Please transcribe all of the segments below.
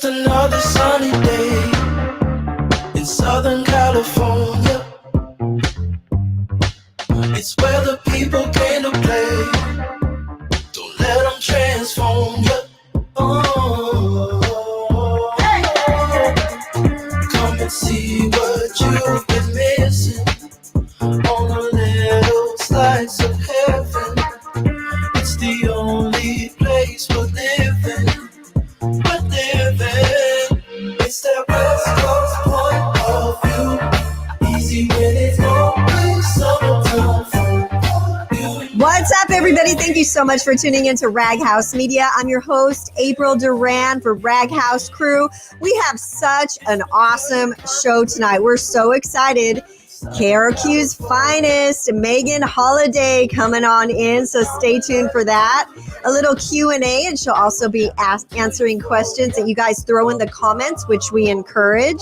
Just another sunny day in Southern California. It's where the people came to play. Don't let them transform you. Oh, hey. Come and see what you've been missing on a little slice of heaven. It's the only place we're living. It's that West Coast point of view. Easy when it's always summertime. What's up, everybody? Thank you so much for tuning in to Rag House Media. I'm your host, April Duran for Rag House Crew. We have such an awesome show tonight. We're so excited. KROQ's finest, Megan Holiday, coming on in, so stay tuned for that. A little Q&A, and she'll also be answering questions that you guys throw in the comments, which we encourage.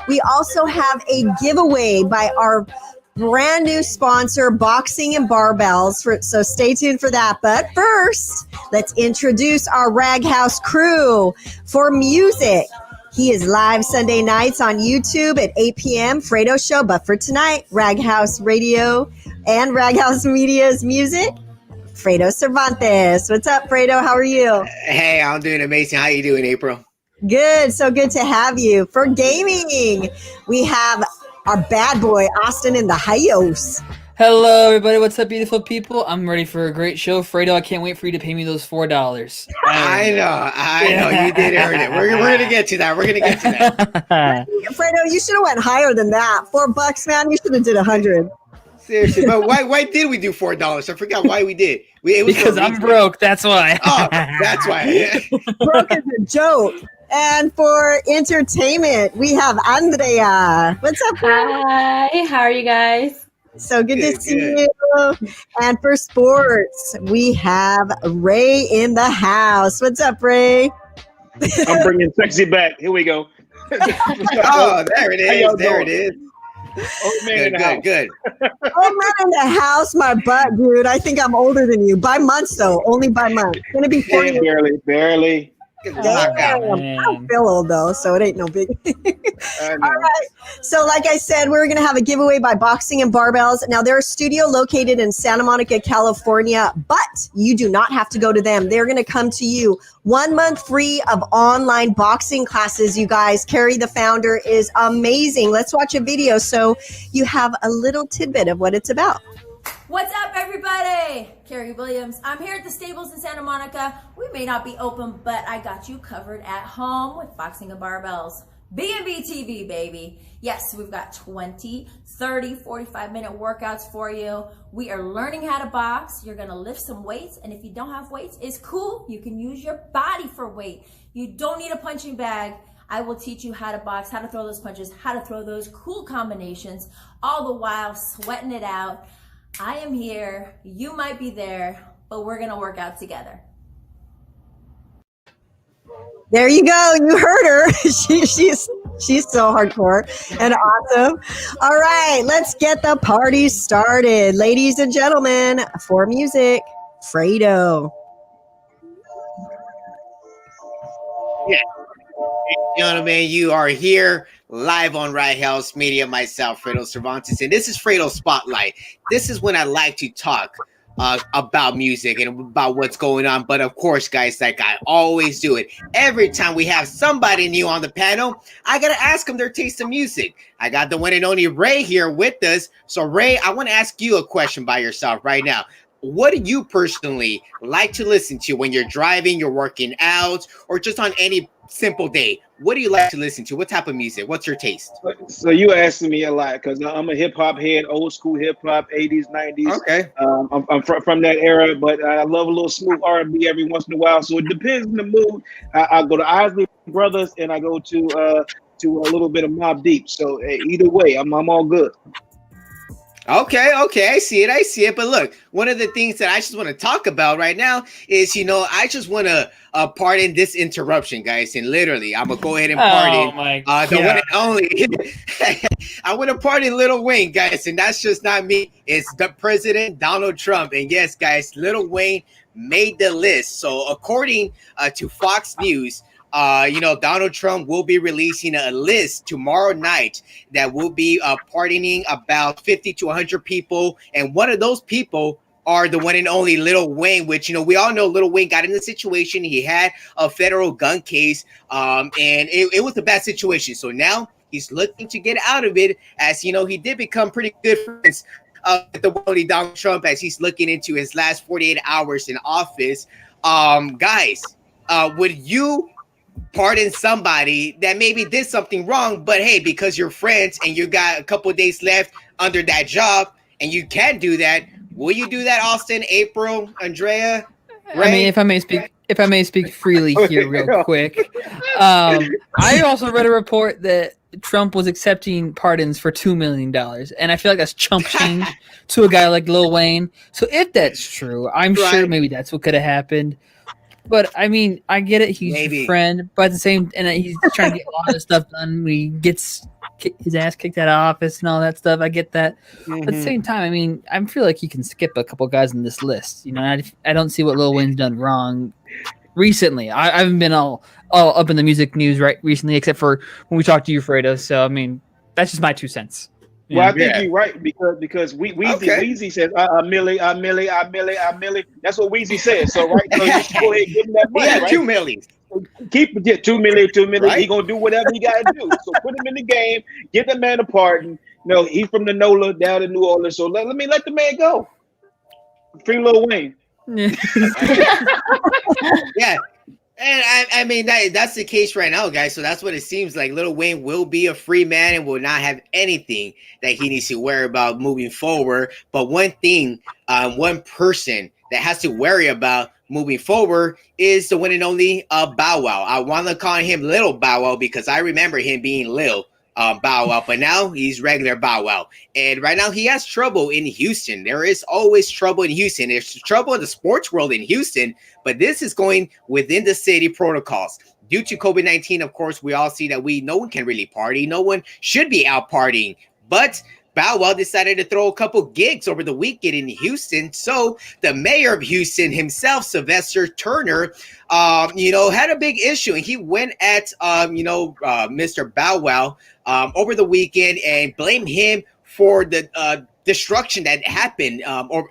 We also have a giveaway by our brand new sponsor, Boxing Barbells, so stay tuned for that. But first, let's introduce our Rag House crew. For music, he is live Sunday nights on YouTube at 8 p.m. Fredo Show. But for tonight, Rag House Radio and Rag House Media's music, Fredo Cervantes. What's up, Fredo? How are you? Hey, I'm doing amazing. How you doing, April? Good. So good to have you. For gaming, we have our bad boy, Austin, in the house. Hello, everybody. What's up, beautiful people? I'm ready for a great show. Fredo, I can't wait for you to pay me those $4. I know. You did earn it. We're going to get to that. Fredo, you should have went higher than that. $4, man. You should have did 100. Seriously, but why did we do $4? I forgot why we did. It was because I'm broke. That's why. Oh, that's why. Broke is a joke. And for entertainment, we have Andrea. What's up? Hi. How are you guys? So good to see you. And for sports, we have Ray in the house. What's up, Ray? I'm bringing sexy back. Here we go. Oh, there it is. There it is. Old man in the house. Good. Old man in the house, my butt, dude. I think I'm older than you. By months, though. Only by months. It's going to be 4 years. Barely. Damn. I don't feel old, though, so it ain't no big. All right. So like I said, we're going to have a giveaway by Boxing Barbells. Now, they're a studio located in Santa Monica, California, but you do not have to go to them. They're going to come to you. 1 month free of online boxing classes, you guys. Carrie, the founder, is amazing. Let's watch a video so you have a little tidbit of what it's about. What's up, everybody? Carrie Williams. I'm here at the Stables in Santa Monica. We may not be open, but I got you covered at home with Boxing Barbells. B&B TV, baby. Yes, we've got 20, 30, 45-minute workouts for you. We are learning how to box. You're going to lift some weights, and if you don't have weights, it's cool. You can use your body for weight. You don't need a punching bag. I will teach you how to box, how to throw those punches, how to throw those cool combinations, all the while sweating it out. I am here. You might be there, but we're going to work out together. There you go. You heard her. She's so hardcore and awesome. All right, let's get the party started. Ladies and gentlemen, for music, Fredo. Yeah. Gentlemen, you are here live on Rag House Media, myself, Fredo Cervantes, and this is Fredo Spotlight. This is when I like to talk about music and about what's going on. But of course, guys, like I always do it, every time we have somebody new on the panel, I got to ask them their taste in music. I got the one and only Ray here with us. So Ray, I want to ask you a question by yourself right now. What do you personally like to listen to when you're driving, you're working out, or just on any simple day? What do you like to listen to? What type of music? What's your taste? So you asking me a lot because I'm a hip hop head, old school hip hop, 80s, 90s. Okay. I'm from that era, but I love a little smooth R&B every once in a while. So it depends on the mood. I go to Isley Brothers and I go to a little bit of Mobb Deep. So either way, I'm all good. Okay, I see it. But look, one of the things that I just want to talk about right now is, I just want to pardon this interruption, guys. And literally, I'm going to go ahead and pardon the one and only. I want to pardon Lil Wayne, guys. And that's just not me. It's the President, Donald Trump. And yes, guys, Lil Wayne made the list. So according to Fox News, Donald Trump will be releasing a list tomorrow night that will be pardoning about 50 to 100 people. And one of those people are the one and only Lil Wayne, which, we all know Lil Wayne got in the situation. He had a federal gun case, and it was a bad situation. So now he's looking to get out of it, as, he did become pretty good friends with the worldly Donald Trump as he's looking into his last 48 hours in office. Guys, would you pardon somebody that maybe did something wrong, but hey, because you're friends and you got a couple of days left under that job and you can do that, will you do that, Austin, April, Andrea, Ray? I mean, if I may speak freely here real quick. I also read a report that Trump was accepting pardons for $2 million, and I feel like that's chump change to a guy like Lil Wayne. So if that's true, I'm sure maybe that's what could have happened. But I mean, I get it. He's your friend, but at the same, and he's trying to get a lot of this stuff done. He gets his ass kicked out of office and all that stuff. I get that. But at the same time, I mean, I feel like he can skip a couple guys in this list. I don't see what Lil Wayne's done wrong recently. I haven't been all up in the music news recently, except for when we talked to you, Fredo. So I mean, that's just my 2 cents. Well, I think you're right because Weezy says a milli. That's what Weezy says. So right, so you should go ahead and give him that money. Yeah, right? 2 million. Keep $2 million. Right? He gonna do whatever he gotta do. So put him in the game. Give the man a pardon. He's from the NOLA down in New Orleans. So let the man go. Free Lil Wayne. Yeah. And I mean that's the case right now, guys. So that's what it seems like. Lil Wayne will be a free man and will not have anything that he needs to worry about moving forward. But one thing, one person that has to worry about moving forward is the one and only Bow Wow. I want to call him Little Bow Wow because I remember him being Lil Bow Wow, but now he's regular Bow Wow. And right now he has trouble in Houston. There is always trouble in Houston. There's trouble in the sports world in Houston, but this is going within the city protocols. Due to COVID-19, of course, we all see that no one can really party. No one should be out partying, but Bow Wow decided to throw a couple gigs over the weekend in Houston. So the mayor of Houston himself, Sylvester Turner, had a big issue, and he went at, Mr. Bow Wow over the weekend and blamed him for the destruction that happened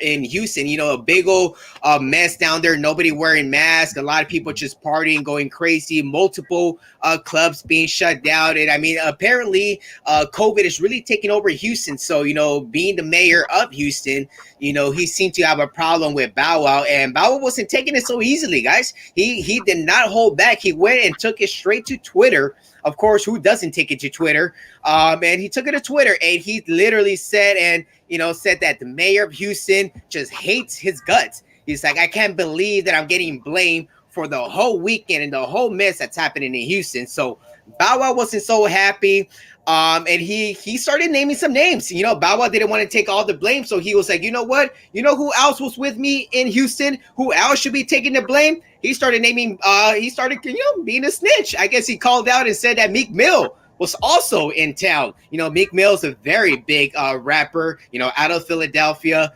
in Houston. A big old mess down there. Nobody wearing masks. A lot of people just partying, going crazy. Multiple clubs being shut down. And I mean, apparently, COVID is really taking over Houston. So, being the mayor of Houston, he seemed to have a problem with Bow Wow. And Bow Wow wasn't taking it so easily, guys. He did not hold back. He went and took it straight to Twitter. Of course, who doesn't take it to Twitter? And he took it to Twitter, and he literally said that the mayor of Houston just hates his guts. He's like, I can't believe that I'm getting blamed for the whole weekend and the whole mess that's happening in Houston. So Bow Wow wasn't so happy. And he started naming some names. Bow Wow didn't want to take all the blame. So he was like, you know what? You know who else was with me in Houston? Who else should be taking the blame? He started naming, being a snitch. I guess he called out and said that Meek Mill was also in town. Meek Mill is a very big rapper, out of Philadelphia.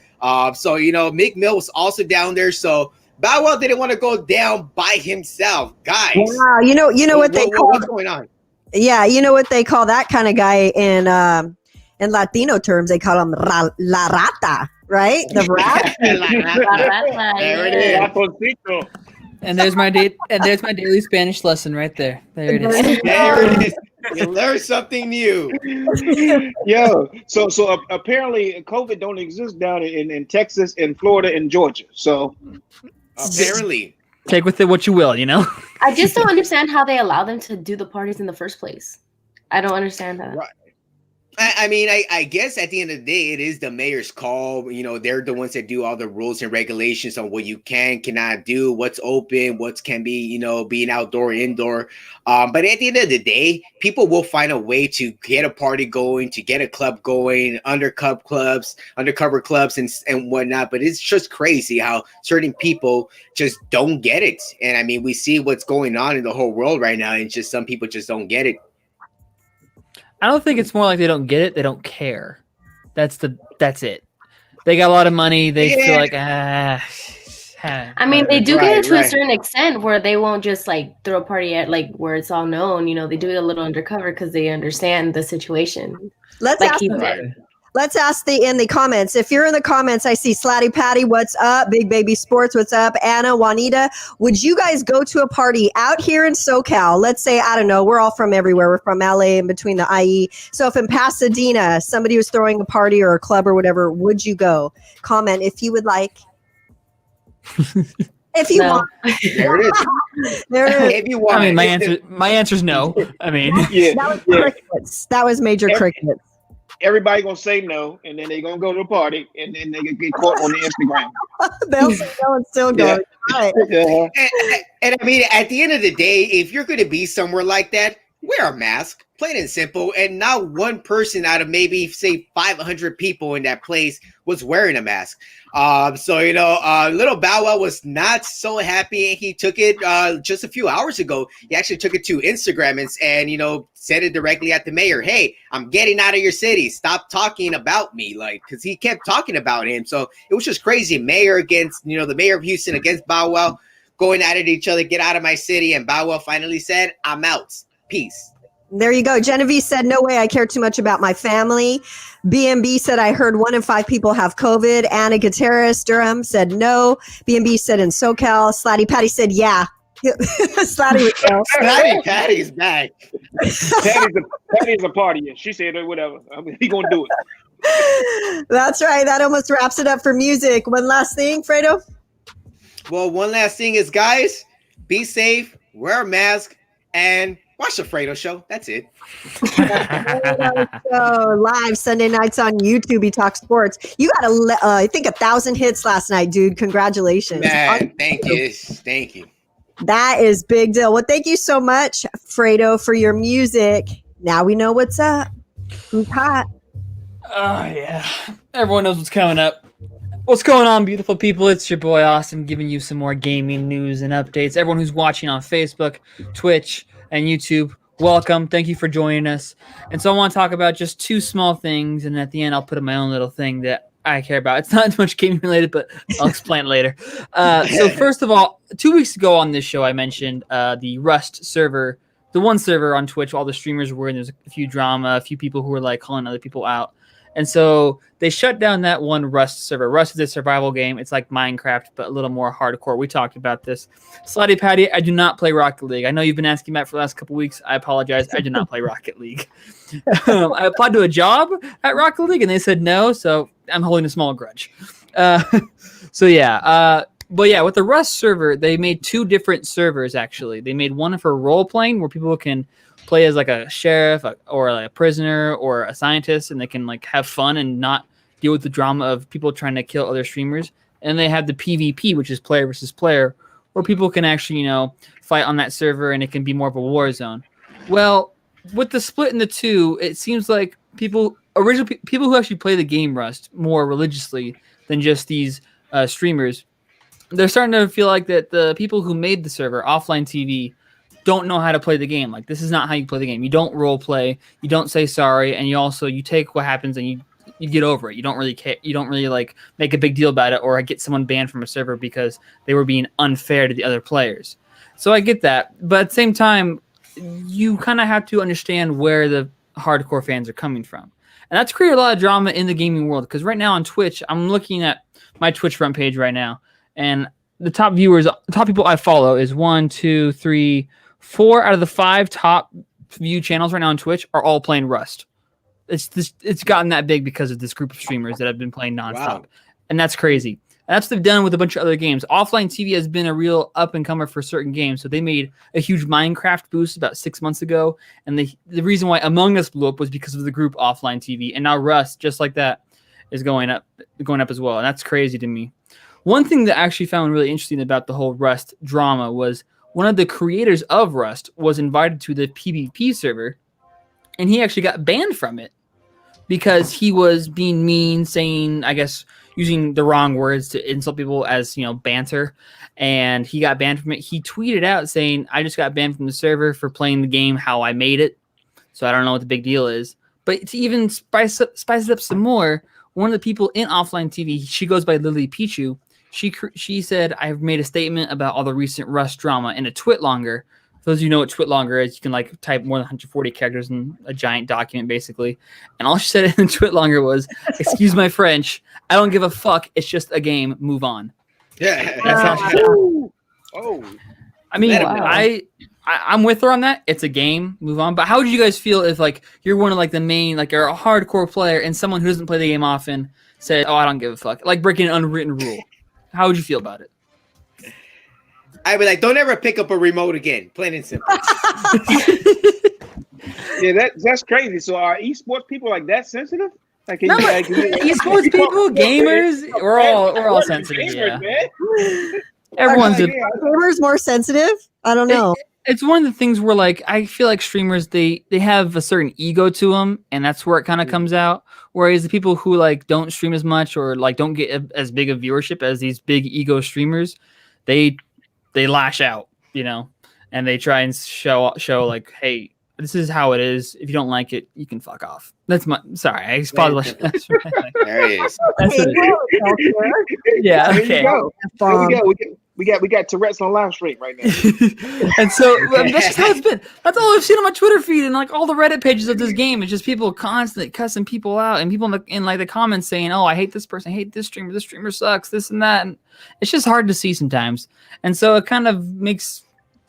So Meek Mill was also down there. So Bow Wow didn't want to go down by himself, guys. Wow, what's going on? Yeah, you know what they call that kind of guy in Latino terms? They call him la rata, right? The rat. There it is. And there's my daily Spanish lesson right there. There it is. There it is. You learn something new. Yeah. So apparently COVID don't exist down in Texas and Florida and Georgia. So apparently. Take with it what you will, I just don't understand how they allow them to do the parties in the first place. I don't understand that. Right. I mean, I guess at the end of the day, it is the mayor's call. They're the ones that do all the rules and regulations on what you cannot do, what's open, what can be, being outdoor, indoor. But at the end of the day, people will find a way to get a party going, to get a club going, undercover clubs, and whatnot. But it's just crazy how certain people just don't get it. And I mean, we see what's going on in the whole world right now, and just some people just don't get it. I don't think it's more like they don't get it; they don't care. That's it. They got a lot of money. They feel like have. I mean, they do get Right, it to a right. certain extent where they won't just like throw a party at like where it's all known. You know, they do it a little undercover because they understand the situation. Let's Like ask he them. did. Let's ask in the comments. If you're in the comments, I see Slatty Patty, what's up? Big Baby Sports, what's up? Anna, Juanita, would you guys go to a party out here in SoCal? Let's say, I don't know, we're all from everywhere. We're from LA and between the IE. So if in Pasadena, somebody was throwing a party or a club or whatever, would you go? Comment if you would like. If you No. want. There it is. There it is. If you want, I mean, my answer's no. I mean, Yeah, That was yeah. crickets. That was major crickets. Everybody gonna say no, and then they gonna go to the party, and then they get caught on the Instagram. They'll say no and still go. Yeah. Right. and I mean, at the end of the day, if you're going to be somewhere like that, wear a mask, plain and simple. And not one person out of maybe say 500 people in that place was wearing a mask. So little Bow Wow was not so happy, and he took it just a few hours ago. He actually took it to Instagram and said it directly at the mayor. Hey, I'm getting out of your city. Stop talking about me, because he kept talking about him. So it was just crazy. Mayor against the mayor of Houston against Bow Wow, going at it each other. Get out of my city, and Bow Wow finally said, "I'm out. Peace." There you go. Genevieve said, no way, I care too much about my family. BMB said, I heard 1 in 5 people have COVID. Anna Gutierrez, Durham, said no. BMB said in SoCal. Slatty Patty said, yeah. Slatty would go. Patty's back. Patty's a partier. She said whatever. I mean, he gonna do it. That's right. That almost wraps it up for music. One last thing, Fredo? Well, one last thing is, guys, be safe, wear a mask, and watch the Fredo Show. That's it. So live Sunday nights on YouTube. He talks sports. You got I think 1,000 hits last night, dude. Congratulations. Man, thank you. That is big deal. Well, thank you so much, Fredo, for your music. Now we know what's up. Who's hot? oh yeah, everyone knows what's coming up. What's going on, beautiful people? It's your boy Austin giving you some more gaming news and updates. Everyone who's watching on Facebook, Twitch, and YouTube, welcome. Thank you for joining us. And so I want to talk about just 2 small things, and at the end I'll put in my own little thing that I care about. It's not as much gaming related, but I'll explain it later. So first of all, 2 weeks ago on this show I mentioned the Rust server, the one server on Twitch all the streamers were in. There's a few drama, a few people who were like calling other people out. And so they shut down that one Rust server. Rust is a survival game. It's like Minecraft, but a little more hardcore. We talked about this. Slatty Patty, I do not play Rocket League. I know you've been asking that for the last couple weeks. I apologize. I do not play Rocket League. I applied to a job at Rocket League, and they said no, so I'm holding a small grudge. But yeah, with the Rust server, they made 2 different servers, actually. They made one for role-playing, where people can play as like a sheriff or like a prisoner or a scientist, and they can like have fun and not deal with the drama of people trying to kill other streamers. And they have the PvP, which is player versus player, where people can actually, fight on that server, and it can be more of a war zone. Well, with the split in the 2, it seems like people who actually play the game Rust more religiously than just these streamers, they're starting to feel like that the people who made the server, Offline TV, don't know how to play the game. Like, this is not how you play the game. You don't role play, you don't say sorry, and you take what happens and you get over it. You don't really care. You don't really like make a big deal about it or get someone banned from a server because they were being unfair to the other players. So I get that, but at the same time, you kind of have to understand where the hardcore fans are coming from, and that's created a lot of drama in the gaming world. Because right now on Twitch, I'm looking at my Twitch front page right now, and the top people I follow is 1, 2, 3, 4 out of the 5 top view channels right now on Twitch are all playing Rust. It's gotten that big because of this group of streamers that have been playing nonstop. Wow. And that's crazy. And that's what they've done with a bunch of other games. Offline TV has been a real up-and-comer for certain games. So they made a huge Minecraft boost about 6 months ago. And the reason why Among Us blew up was because of the group Offline TV. And now Rust, just like that, is going up as well. And that's crazy to me. One thing that I actually found really interesting about the whole Rust drama was one of the creators of Rust was invited to the PvP server, and he actually got banned from it because he was being mean, saying, I guess, using the wrong words to insult people as, banter, and he got banned from it. He tweeted out saying, I just got banned from the server for playing the game how I made it, so I don't know what the big deal is. But to even spice it up some more, one of the people in Offline TV, she goes by Lily Pichu, She said, I've made a statement about all the recent Rust drama in a Twitlonger. For those of you who know what Twitlonger is, you can like type more than 140 characters in a giant document, basically. And all she said in Twitlonger was, "Excuse my French. I don't give a fuck. It's just a game. Move on." Yeah. That's how she said it. Oh, I mean, Wow. I'm with her on that. It's a game. Move on. But how would you guys feel if like you're one of like the main, like you're a hardcore player and someone who doesn't play the game often said, "Oh, I don't give a fuck," like breaking an unwritten rule? How would you feel about it? I'd be like, don't ever pick up a remote again. Plain and simple. yeah, that's crazy. So are esports people like that sensitive? Like, can No, esports people, gamers, we're all sensitive. Yeah. Man. Everyone's Are gamers more sensitive? I don't know. It's one of the things where like I feel like streamers they have a certain ego to them, and that's where it kind of comes out. Whereas the people who like don't stream as much or like don't get as big a viewership as these big ego streamers, they lash out, you know, and they try and show like, hey, this is how it is. If you don't like it, you can fuck off. That's my sorry. I apologize. That's right. There it is. That's what it is. Yeah. There Okay. you go. There we go. We got Tourette's on live stream right now. And so that's just how it's been. That's all I've seen on my Twitter feed and like all the Reddit pages of this game. It's just people constantly cussing people out and people in like the comments saying, "Oh, I hate this person. I hate this streamer. This streamer sucks. This and that." And it's just hard to see sometimes. And so it kind of makes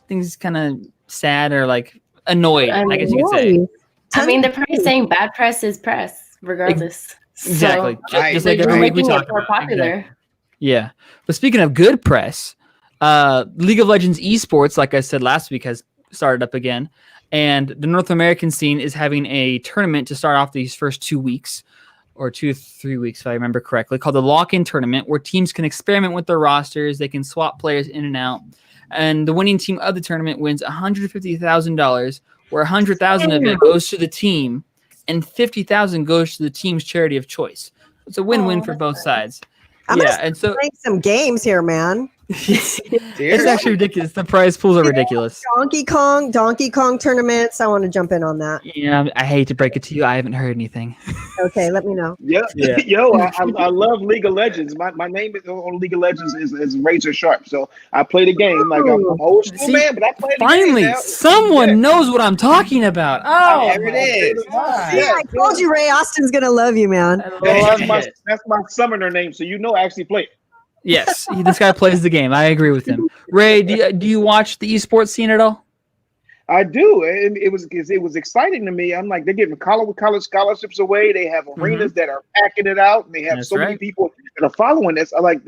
things kind of sad or like annoyed, I guess you could say. I mean, they're probably saying bad press is press, regardless. Exactly. So, Just they're like every week we making talk it more about. popular. Exactly. Yeah. But speaking of good press, League of Legends esports, like I said last week, has started up again. And the North American scene is having a tournament to start off these first 2 weeks, or 3 weeks, if I remember correctly, called the Lock-In Tournament, where teams can experiment with their rosters. They can swap players in and out. And the winning team of the tournament wins $150,000, where $100,000 of it goes to the team, and $50,000 goes to the team's charity of choice. It's a win-win for both sides. I'm Yeah, and so playing some games here, man. it's actually ridiculous. The prize pools are ridiculous. Donkey Kong tournaments. I want to jump in on that. Yeah, I hate to break it to you. I haven't heard anything. Okay, let me know. Yeah. Yo, I love League of Legends. My name is on League of Legends is Razor Sharp. So I play the game. Like I'm old school See, man, but I play the Finally, game now. someone knows what I'm talking about. Oh, There it is. Yeah, I told you Ray Austin's gonna love you, man. That's my summoner name, so you know I actually play it. Yes, this guy plays the game. I agree with him. Ray, do you watch the esports scene at all? I do, and it was exciting to me. I'm like, they're giving college scholarships away. They have arenas that are packing it out, and they have That's so many right. people that are following this. I like,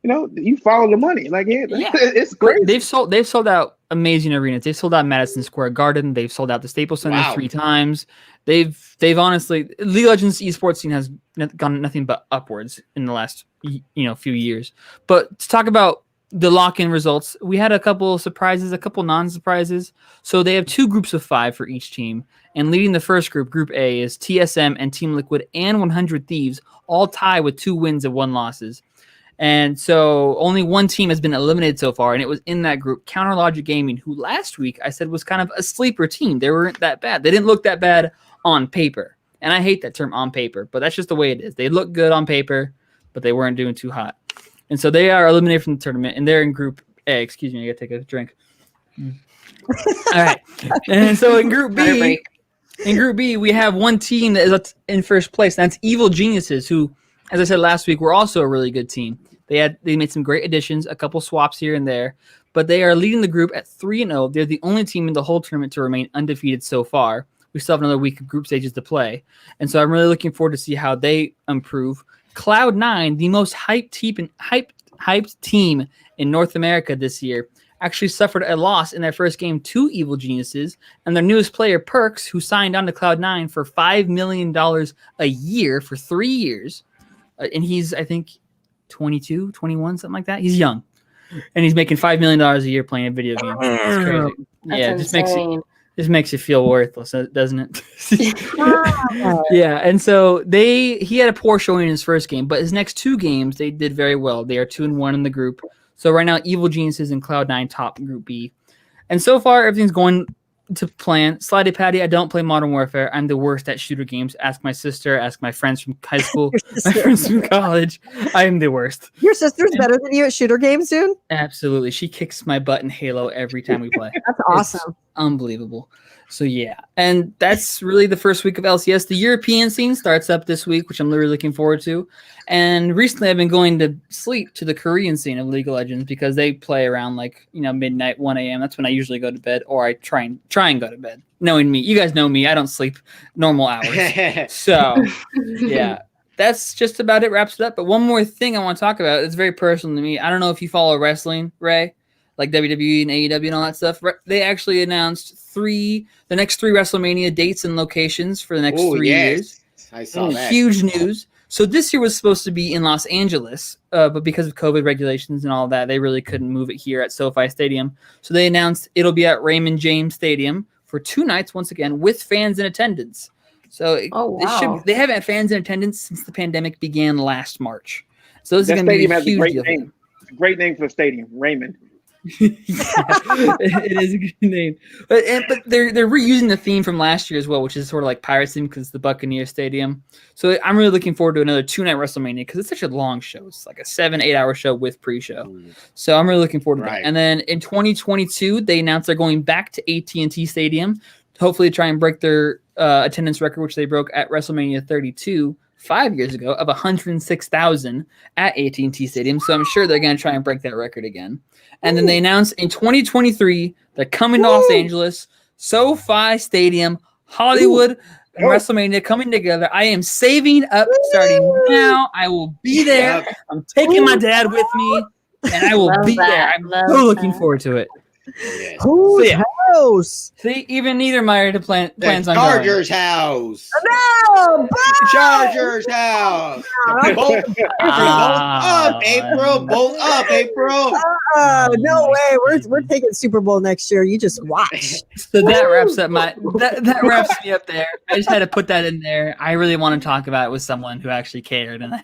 you follow the money. Like, yeah. It's crazy. They've sold out amazing arenas. They've sold out Madison Square Garden. They've sold out the Staples Center Wow. 3 times. They've honestly, League of Legends esports scene has gone nothing but upwards in the last few years. But to talk about the lock-in results, we had a couple surprises, a couple non-surprises. So they have 2 groups of 5 for each team, and leading the first group, Group A, is TSM and Team Liquid and 100 Thieves, all tie with 2 wins and 1 losses. And so only one team has been eliminated so far, and it was in that group, Counter Logic Gaming, who last week I said was kind of a sleeper team. They weren't that bad. They didn't look that bad on paper. And I hate that term, on paper, but that's just the way it is. They look good on paper, but they weren't doing too hot. And so they are eliminated from the tournament, and they're in Group A. Excuse me, I got to take a drink. All right. And so in Group B, we have one team that is in first place. That's Evil Geniuses, who, as I said last week, were also a really good team. They made some great additions, a couple swaps here and there, but they are leading the group at 3-0. They're the only team in the whole tournament to remain undefeated so far. We still have another week of group stages to play, and so I'm really looking forward to see how they improve. Cloud9, the most hyped team in North America this year, actually suffered a loss in their first game to Evil Geniuses, and their newest player, Perks, who signed on to Cloud9 for $5 million a year for 3 years, and he's, I think, 22, 21, something like that. He's young, and he's making $5 million a year playing a video game. It's crazy. This makes you feel worthless, doesn't it? Yeah, and so he had a poor showing in his first game, but his next 2 games, they did very well. They are 2-1 in the group. So right now, Evil Geniuses and Cloud9 top Group B. And so far, everything's going to plan. Slidey Patty, I don't play Modern Warfare. I'm the worst at shooter games. Ask my sister, ask my friends from high school, my friends from college. I am the worst. Your sister's better than you at shooter games, dude? Absolutely. She kicks my butt in Halo every time we play. That's awesome. It's unbelievable. So yeah, and that's really the first week of LCS. The European scene starts up this week, which I'm really looking forward to. And recently I've been going to sleep to the Korean scene of League of Legends because they play around like, midnight, 1 a.m. That's when I usually go to bed, or I try and go to bed. Knowing me, you guys know me, I don't sleep normal hours. So yeah, that's just about it, wraps it up. But one more thing I want to talk about, it's very personal to me. I don't know if you follow wrestling, Ray, like WWE and AEW and all that stuff. They actually announced the next 3 WrestleMania dates and locations for the next 3 years. I saw that. Huge news. So this year was supposed to be in Los Angeles, but because of COVID regulations and all that, they really couldn't move it here at SoFi Stadium. So they announced it'll be at Raymond James Stadium for 2 nights, once again, with fans in attendance. So they haven't had fans in attendance since the pandemic began last March. So this is going to be a huge deal. Name. It's a great name for a stadium, Raymond. It is a good name, but they're reusing the theme from last year as well, which is sort of like Pirates theme because it's the Buccaneer Stadium. So I'm really looking forward to another 2-night WrestleMania because it's such a long show. It's like a 7-8 hour show with pre-show. So I'm really looking forward to that. And then in 2022, they announced they're going back to AT&T Stadium, hopefully try and break their attendance record, which they broke at WrestleMania 32. 5 years ago of 106,000 at AT&T Stadium. So I'm sure they're going to try and break that record again. And then they announced in 2023, they're coming to Los Angeles, SoFi Stadium, Hollywood, and WrestleMania coming together. I am saving up starting now. I will be there. I'm taking my dad with me, and I will be there. I'm so looking forward to it. Yes. Whose house? See, even Niedermeyer plans on Chargers house. No, Chargers house. Bolt up, April. Bolt up, April. No way. We're taking Super Bowl next year. You just watch. So that wraps up that wraps me up there. I just had to put that in there. I really want to talk about it with someone who actually cared, and I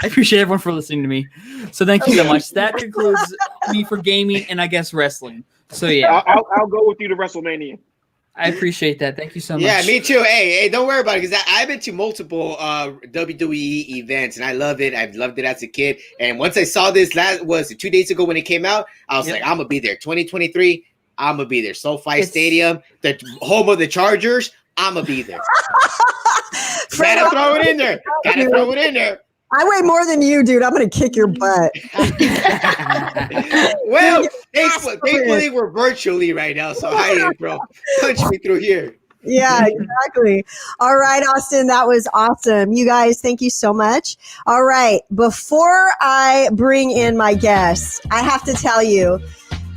appreciate everyone for listening to me. So thank you so much. That concludes me for gaming and I guess wrestling. So yeah, I'll go with you to WrestleMania. I appreciate that. Thank you so much. Yeah, me too. Hey, don't worry about it because I've been to multiple WWE events and I love it. I've loved it as a kid. And once I saw this 2 days ago when it came out, I was like, I'm gonna be there. 2023, I'm gonna be there. SoFi Stadium, the home of the Chargers. I'm gonna be there. Gotta throw it in there. I weigh more than you, dude. I'm gonna kick your butt. Well, thankfully we're virtually right now. So hi, April. Punch me through here. Yeah, exactly. All right, Austin, that was awesome. You guys, thank you so much. All right, before I bring in my guests, I have to tell you,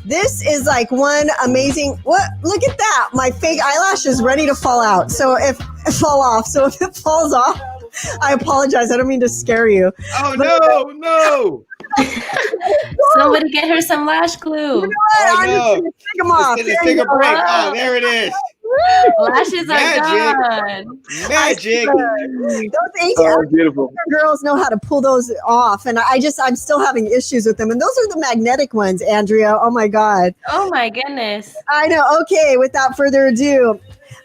this is like one amazing. Look at that! My fake eyelash is ready to fall out. So if it falls off, I apologize. I don't mean to scare you. Oh, no. Somebody get her some lash glue. You know what? I'm just going to take them off. Let's take a break. Oh, there it is. Lashes are gone. Magic. Those Beautiful. girls know how to pull those off. And I'm still having issues with them. And those are the magnetic ones, Andrea. Oh, my God. Oh, my goodness. I know. Okay, without further ado,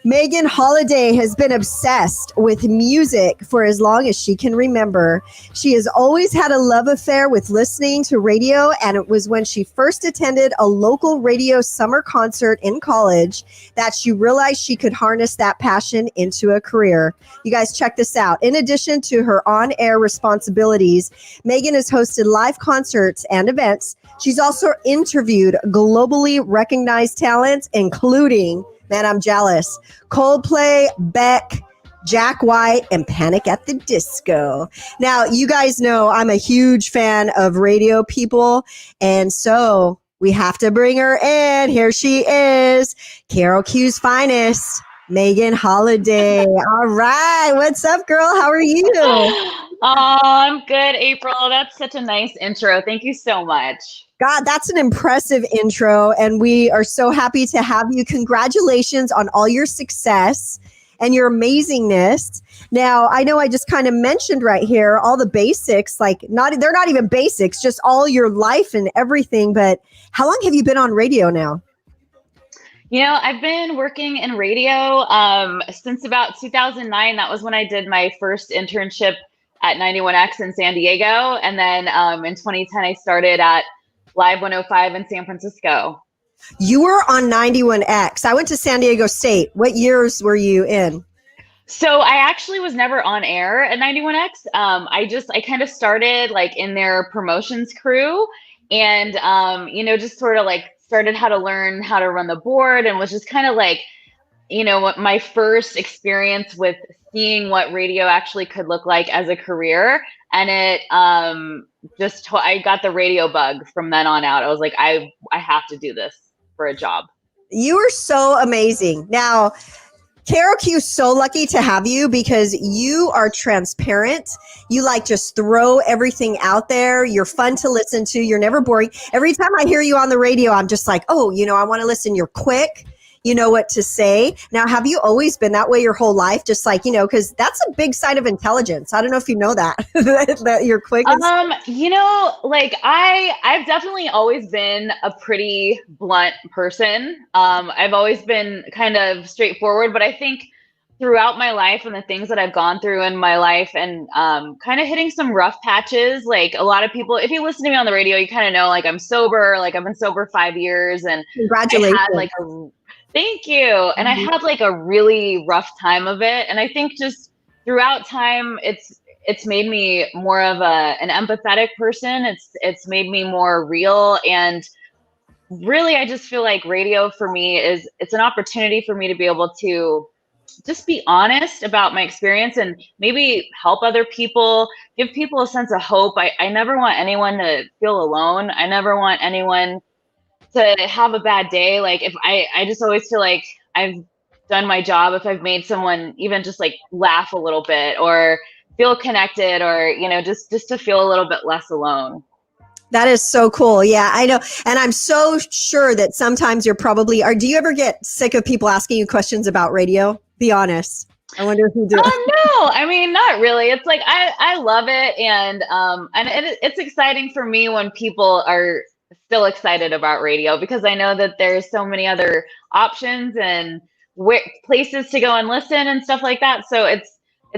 Megan Holiday has been obsessed with music for as long as she can remember. She has always had a love affair with listening to radio, and it was when she first attended a local radio summer concert in college that she realized she could harness that passion into a career. You guys, check this out. In addition to her on-air responsibilities, Megan has hosted live concerts and events. She's also interviewed globally recognized talents, including, man, I'm jealous, Coldplay, Beck, Jack White, and Panic at the Disco. Now, you guys know I'm a huge fan of radio people, and so we have to bring her in. Here she is, KROQ's finest, Megan Holiday. All right, what's up, girl? How are you? Oh, I'm good, April. That's such a nice intro. Thank you so much. God, that's an impressive intro, and we are so happy to have you. Congratulations on all your success and your amazingness. Now, I know I just kind of mentioned right here all the basics, like they're not even basics, just all your life and everything, but how long have you been on radio now? I've been working in radio since about 2009. That was when I did my first internship at 91X in San Diego. And then in 2010, I started at Live 105 in San Francisco. You were on 91X. I went to San Diego State. What years were you in? So I actually was never on air at 91X. I kind of started like in their promotions crew and, just sort of like started how to learn how to run the board and was just kind of like, what my first experience with seeing what radio actually could look like as a career. And it I got the radio bug from then on out. I was like, I have to do this for a job. You are so amazing. Now, KROQ is so lucky to have you because you are transparent. You like just throw everything out there. You're fun to listen to. You're never boring. Every time I hear you on the radio, I'm just like, oh, I want to listen. You're quick. You know what to say. Now, have you always been that way your whole life? Just like, because that's a big sign of intelligence. I don't know if you know that, that you're quick. I've definitely always been a pretty blunt person. I've always been kind of straightforward, but I think throughout my life and the things that I've gone through in my life and kind of hitting some rough patches, like a lot of people, if you listen to me on the radio, you kind of know, like I'm sober, like I've been sober 5 years and congratulations. Thank you. And I had like a really rough time of it. And I think just throughout time, it's made me more of an empathetic person. It's made me more real. And really, I just feel like radio for me it's an opportunity for me to be able to just be honest about my experience and maybe help other people, give people a sense of hope. I never want anyone to feel alone. I never want anyone to have a bad day. Like if I just always feel like I've done my job if I've made someone even just like laugh a little bit or feel connected or, just to feel a little bit less alone. That is so cool. Yeah, I know. And I'm so sure that sometimes you're probably, do you ever get sick of people asking you questions about radio? Be honest. I wonder if you do. No, I mean, not really. It's like, I love it. And it's exciting for me when people are still excited about radio because I know that there's so many other options and places to go and listen and stuff like that. So it's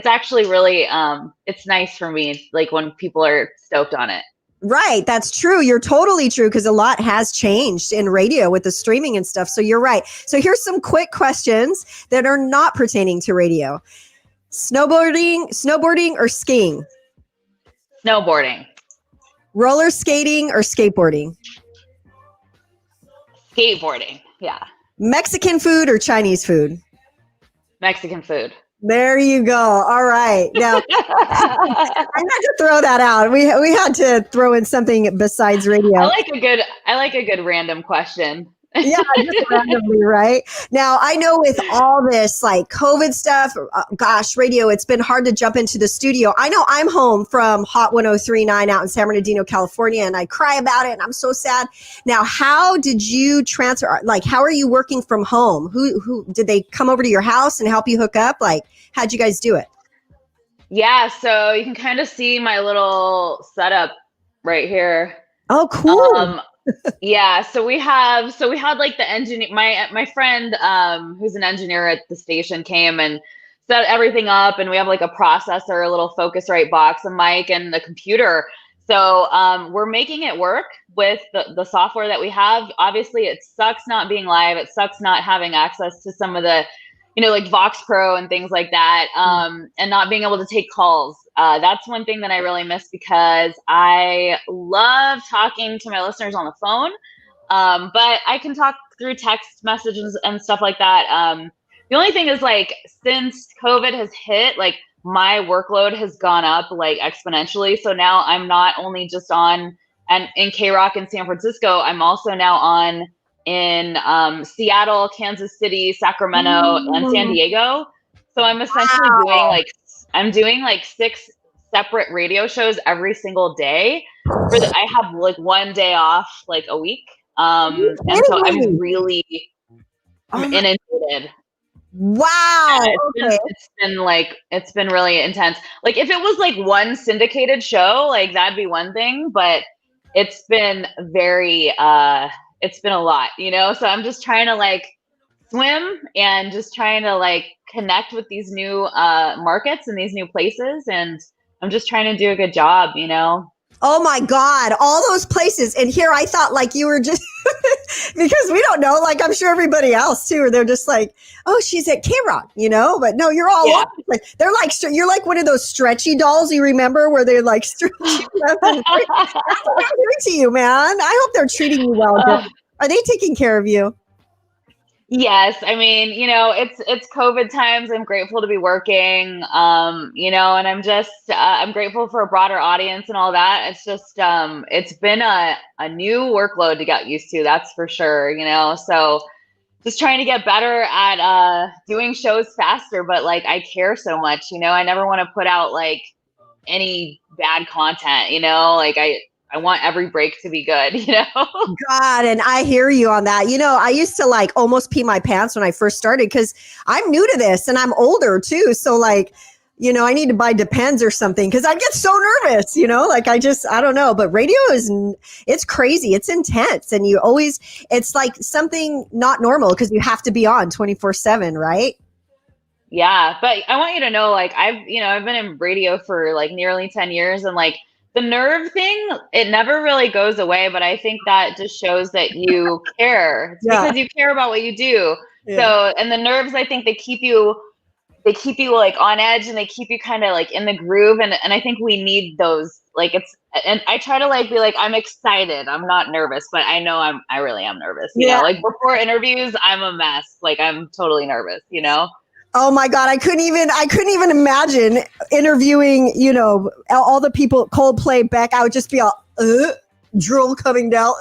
actually really, it's nice for me, like when people are stoked on it. Right. That's true. You're totally true because a lot has changed in radio with the streaming and stuff. So you're right. So here's some quick questions that are not pertaining to radio. Snowboarding or skiing? Snowboarding. Roller skating or skateboarding? Skateboarding. Yeah. Mexican food or Chinese food? Mexican food. There you go. All right. Now, I had to throw that out. We had to throw in something besides radio. I like a good random question. Yeah, just randomly, right? Now, I know with all this like COVID stuff, radio, it's been hard to jump into the studio. I know I'm home from Hot 103.9 out in San Bernardino, California, and I cry about it, and I'm so sad. Now, how did you transfer? Like, how are you working from home? Who did they come over to your house and help you hook up? Like, how'd you guys do it? Yeah, so you can kind of see my little setup right here. Oh, cool. Yeah, so we had like the engineer, my friend who's an engineer at the station came and set everything up, and we have like a processor, a little Focusrite box, a mic, and the computer. So we're making it work with the software that we have. Obviously, it sucks not being live. It sucks not having access to some of the, like Vox Pro and things like that, and not being able to take calls. That's one thing that I really miss because I love talking to my listeners on the phone, but I can talk through text messages and stuff like that. The only thing is, like, since COVID has hit, like, my workload has gone up like exponentially. So now I'm not only just on and in KROQ in San Francisco, I'm also now on in Seattle, Kansas City, Sacramento, and San Diego. So I'm essentially doing like 6 separate radio shows every single day. I have like one day off like a week. And so I'm really inundated. Wow. It's been really intense. Like if it was like one syndicated show, like that'd be one thing, but it's been very it's been a lot, So I'm just trying to like swim and just trying to like connect with these new markets and these new places. And I'm just trying to do a good job, you know? Oh my God, all those places. And here I thought like you were just, because we don't know, like I'm sure everybody else too, or they're just like, oh, she's at KROQ, you know? But no, you're all over the place. They're like, you're like one of those stretchy dolls, you remember, where they're like stretchy. That's what I'm doing to you, man. I hope they're treating you well. Are they taking care of you? Yes, I mean, you know, it's COVID times. I'm grateful to be working, you know, and I'm just I'm grateful for a broader audience and all that. It's just it's been a new workload to get used to, that's for sure, you know. So just trying to get better at doing shows faster, but like I care so much, you know. I never want to put out like any bad content, you know, like I want every break to be good, you know? God, and I hear you on that. You know, I used to like almost pee my pants when I first started because I'm new to this and I'm older too. So like, you know, I need to buy Depends or something because I get so nervous, you know, like I don't know. But radio it's crazy. It's intense. And it's like something not normal because you have to be on 24/7, right? Yeah. But I want you to know, like, I've been in radio for like nearly 10 years and like, the nerve thing, it never really goes away, but I think that just shows that you care. It's because you care about what you do. Yeah. So, and the nerves, I think they keep you like on edge and they keep you kind of like in the groove. And I think we need those, like and I try to like be like, I'm excited. I'm not nervous, but I know I really am nervous. You know, like before interviews, I'm a mess. Like I'm totally nervous, you know? Oh my God, I couldn't even imagine interviewing, you know, all the people, Coldplay, Beck. I would just be all, drool coming down.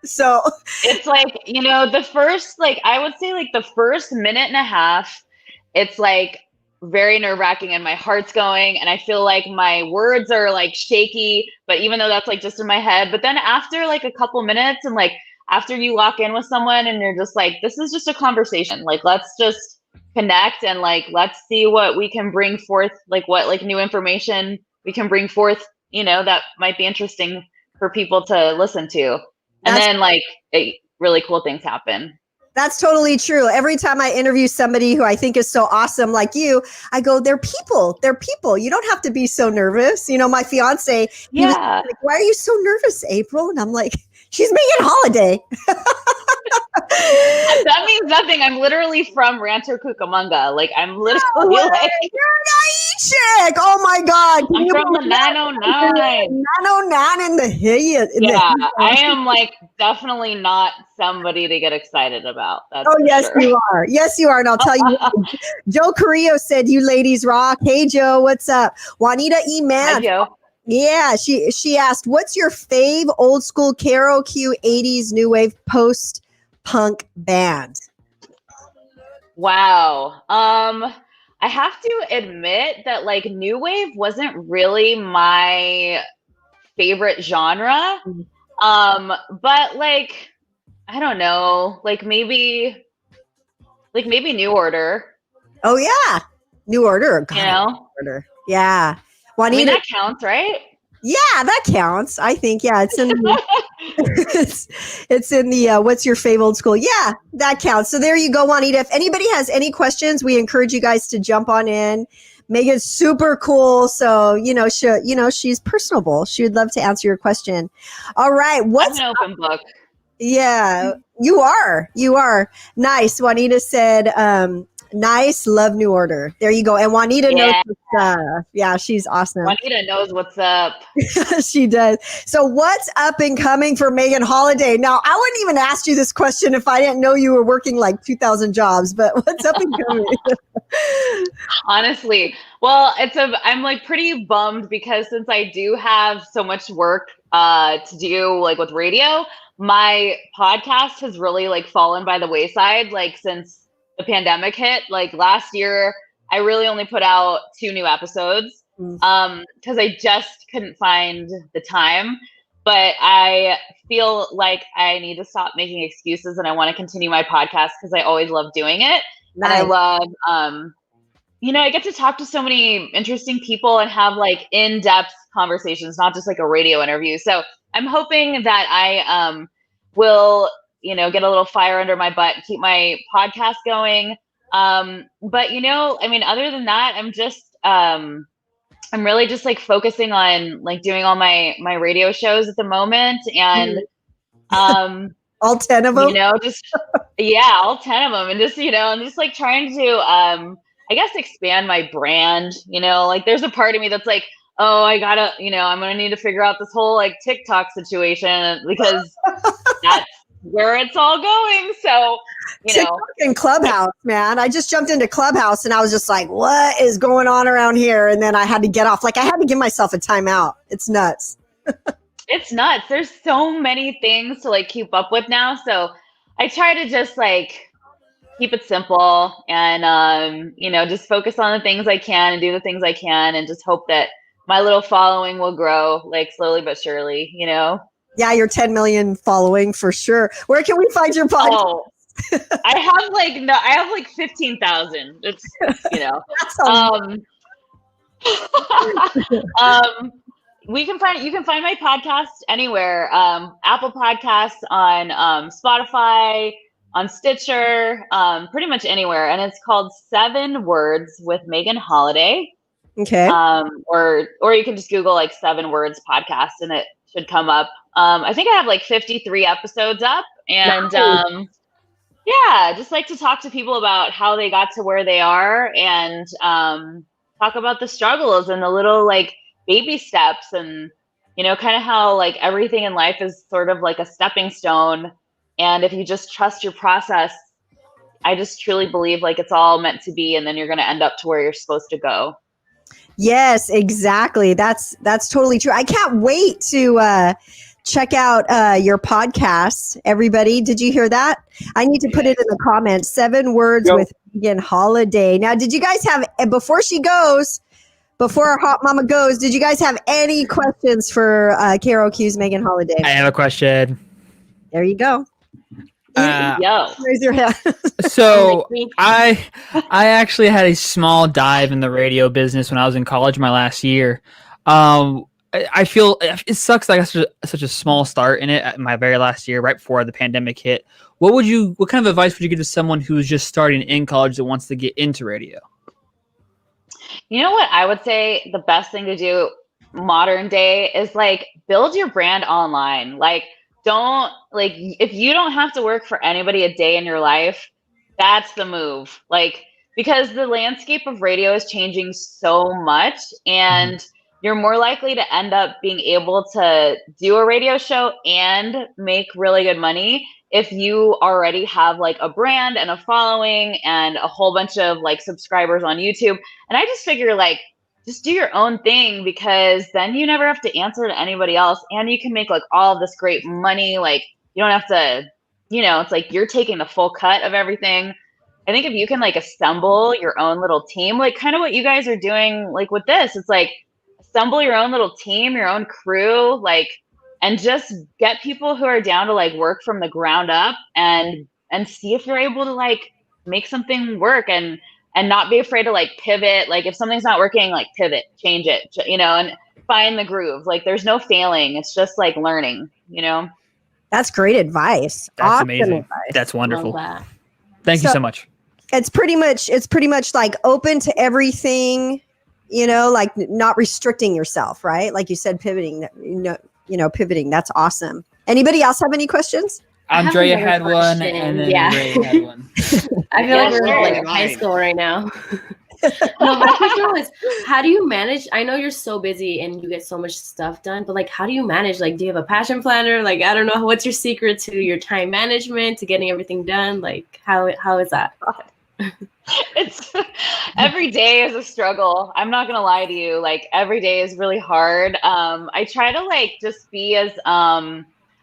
So it's like, you know, I would say like the first minute and a half, it's like very nerve wracking and my heart's going and I feel like my words are like shaky, but even though that's like just in my head, but then after like a couple minutes and like after you lock in with someone and you're just like, this is just a conversation. Like, let's just connect and like let's see what we can bring forth, like what like new information we can bring forth, you know, that might be interesting for people to listen to. And then like really cool things happen. That's totally true. Every time I interview somebody who I think is so awesome like you, I go, they're people. You don't have to be so nervous. You know, my fiance, he was like, why are you so nervous, April? And I'm like, she's Megan Holiday. That means nothing. I'm literally from Rancho Cucamonga. Like I'm literally like, you're an IE chick. Oh my God. I'm from the 909. 909 in the hill. Yeah, I am like definitely not somebody to get excited about. That's yes, sure. you are. Yes, you are. And I'll tell you, Joe Carrillo said, you ladies rock. Hey, Joe, what's up? Juanita E. Man. Hi, Joe. Yeah, she asked, what's your fave old school KROQ 80s new wave post-punk band? Wow. I have to admit that like new wave wasn't really my favorite genre. But like I don't know, like maybe New Order. Oh yeah. New Order. God, you know? New Order. Yeah. Juanita, I mean, that counts, right? Yeah, that counts. I think, yeah, it's in the, it's in the what's your fave old school? Yeah, that counts. So there you go, Juanita. If anybody has any questions, we encourage you guys to jump on in. Megan's super cool, so she's personable. She would love to answer your question. All right, what's I'm an open book? Yeah, you are. Nice. Juanita said, nice, love New Order. There you go. And Juanita knows what's up. Yeah, she's awesome. Juanita knows what's up. She does. So what's up and coming for Megan Holiday? Now, I wouldn't even ask you this question if I didn't know you were working like 2,000 jobs, but what's up and coming? Honestly, well, I'm like pretty bummed because since I do have so much work to do like with radio, my podcast has really like fallen by the wayside like since the pandemic hit. Like last year, I really only put out 2 new episodes because I just couldn't find the time. But I feel like I need to stop making excuses and I want to continue my podcast because I always love doing it. Nice. And I love, I get to talk to so many interesting people and have like in-depth conversations, not just like a radio interview. So I'm hoping that I will, get a little fire under my butt, keep my podcast going. But I mean, other than that, I'm really just like focusing on like doing all my radio shows at the moment, and all 10 of them. Just all 10 of them, and just I'm just like trying to I guess expand my brand. Like there's a part of me that's like, oh, I gotta, I'm gonna need to figure out this whole like TikTok situation, because that's where it's all going. So, TikTok and Clubhouse, man. I just jumped into Clubhouse and I was just like, what is going on around here? And then I had to get off. Like I had to give myself a timeout. It's nuts. It's nuts. There's so many things to like keep up with now. So I try to just like keep it simple and, just focus on the things I can and do the things I can, and just hope that my little following will grow like slowly but surely, Yeah, your 10 million following for sure. Where can we find your podcast? Oh, I have like 15,000. It's, you can find my podcast anywhere. Apple Podcasts, on Spotify, on Stitcher, pretty much anywhere. And it's called 7 Words with Megan Holiday. Okay. Or you can just Google like 7 Words podcast and it should come up. I think I have like 53 episodes up, and just like to talk to people about how they got to where they are, and talk about the struggles and the little like baby steps, and kind of how like everything in life is sort of like a stepping stone, and if you just trust your process, I just truly believe like it's all meant to be, and then you're going to end up to where you're supposed to go. Yes, exactly. That's totally true. I can't wait to check out your podcast. Everybody, did you hear that? I need to put it in the comments. 7 Words with Megan Holiday. Now, did you guys have, before our hot mama goes, did you guys have any questions for KROQ's Megan Holiday? I have a question. There you go. Raise your hand. So I actually had a small dive in the radio business when I was in college my last year. I feel it sucks that I got such a small start in it at my very last year, right before the pandemic hit. What kind of advice would you give to someone who's just starting in college that wants to get into radio? You know what I would say the best thing to do modern day is like build your brand online. Like, don't like, if you don't have to work for anybody a day in your life, that's the move. Like, because the landscape of radio is changing so much, and you're more likely to end up being able to do a radio show and make really good money if you already have like a brand and a following and a whole bunch of like subscribers on YouTube. And I just figure like, just do your own thing, because then you never have to answer to anybody else, and you can make like all of this great money. Like, you don't have to, it's like you're taking the full cut of everything. I think if you can like assemble your own little team, like kind of what you guys are doing like with this, it's like assemble your own little team, your own crew, like, and just get people who are down to like work from the ground up, and see if you're able to like make something work, and not be afraid to like pivot. Like if something's not working, like pivot, change it, and find the groove. Like there's no failing. It's just like learning, That's great advice. That's awesome amazing. Advice. That's wonderful. Thank you so much. It's pretty much like open to everything, like not restricting yourself, right? Like you said, pivoting, pivoting. That's awesome. Anybody else have any questions? Andrea had one, and then Ray had one. I feel like we're like in high school right now. No, my question was, how do you manage? I know you're so busy and you get so much stuff done, but like, how do you manage? Like, do you have a passion planner? Like, I don't know, what's your secret to your time management, to getting everything done? Like, how is that? It's every day is a struggle. I'm not gonna lie to you. Like every day is really hard. I try to like just be as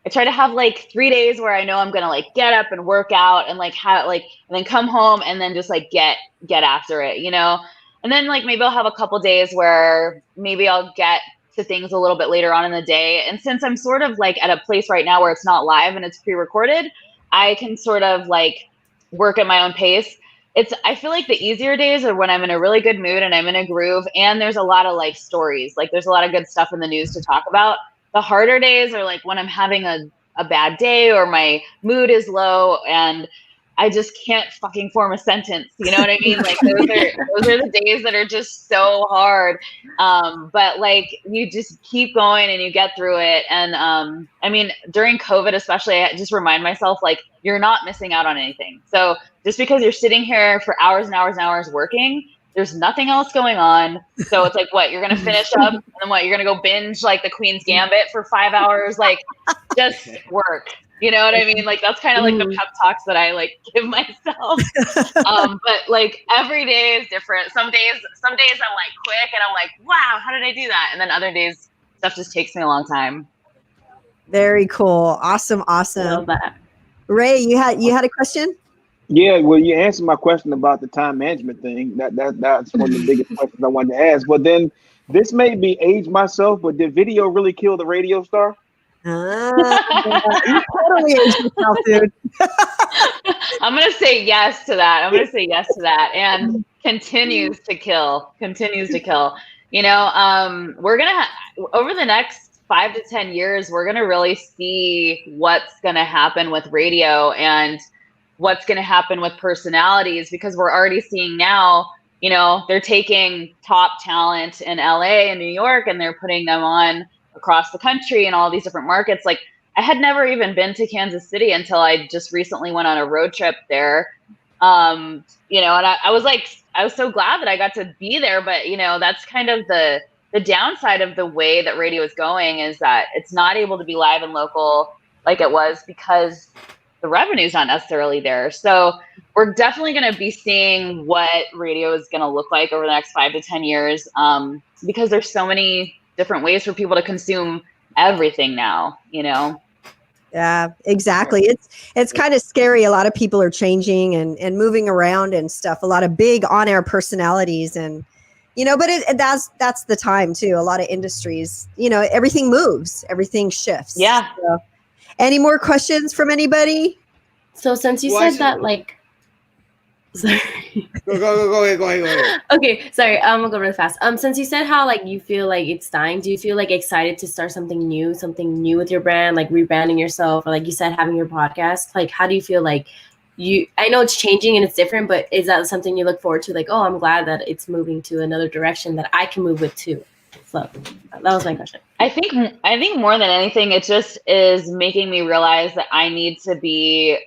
I try to have like 3 days where I know I'm gonna like get up and work out and like have like, and then come home and then just like get after it, and then like maybe I'll have a couple days where maybe I'll get to things a little bit later on in the day. And since I'm sort of like at a place right now where it's not live and it's pre-recorded, I can sort of like work at my own pace. I feel like the easier days are when I'm in a really good mood and I'm in a groove and there's a lot of like stories, like there's a lot of good stuff in the news to talk about. The harder days are like when I'm having a a bad day or my mood is low and I just can't fucking form a sentence. You know what I mean? Like those are the days that are just so hard. But like you just keep going and you get through it. And I mean, during COVID, especially, I just remind myself like you're not missing out on anything. So just because you're sitting here for hours and hours and hours working, there's nothing else going on. So it's like, what, you're going to finish up and then what, you're going to go binge like the Queen's Gambit for 5 hours? Like just work. You know what I mean? Like that's kind of like the pep talks that I like give myself. But like every day is different. Some days I'm like quick and I'm like, wow, how did I do that? And then other days stuff just takes me a long time. Very cool. Awesome. Love that. Ray, you had a question? Yeah, well, you answered my question about the time management thing. That's one of the biggest questions I wanted to ask. But then this made me age myself, but did video really kill the radio star? You totally aged yourself, dude. I'm gonna say yes to that. And continues to kill. You know, we're gonna over the next 5 to 10 years, we're gonna really see what's gonna happen with radio and what's gonna happen with personalities, because we're already seeing now, you know, they're taking top talent in LA and New York and they're putting them on across the country and all these different markets. Like I had never even been to Kansas City until I just recently went on a road trip there. You know, and I was so glad that I got to be there, but you know, that's kind of the downside of the way that radio is going, is that it's not able to be live and local like it was because the revenue's not necessarily there. So we're definitely going to be seeing what radio is going to look like over the next 5 to 10 years. Because there's so many different ways for people to consume everything now, you know? Yeah, exactly. It's kind of scary. A lot of people are changing and moving around and stuff. A lot of big on-air personalities and, you know, but that's the time too. A lot of industries, you know, everything moves, everything shifts. Yeah. So, any more questions from anybody? So since you said that, like, sorry. Go ahead. Okay, sorry. I'm gonna go really fast. Since you said how like you feel like it's dying, do you feel like excited to start something new with your brand, like rebranding yourself, or like you said, having your podcast? Like, how do you feel like I know it's changing and it's different, but is that something you look forward to? Like, oh, I'm glad that it's moving to another direction that I can move with too. So that was my question. I think more than anything, it just is making me realize that I need to be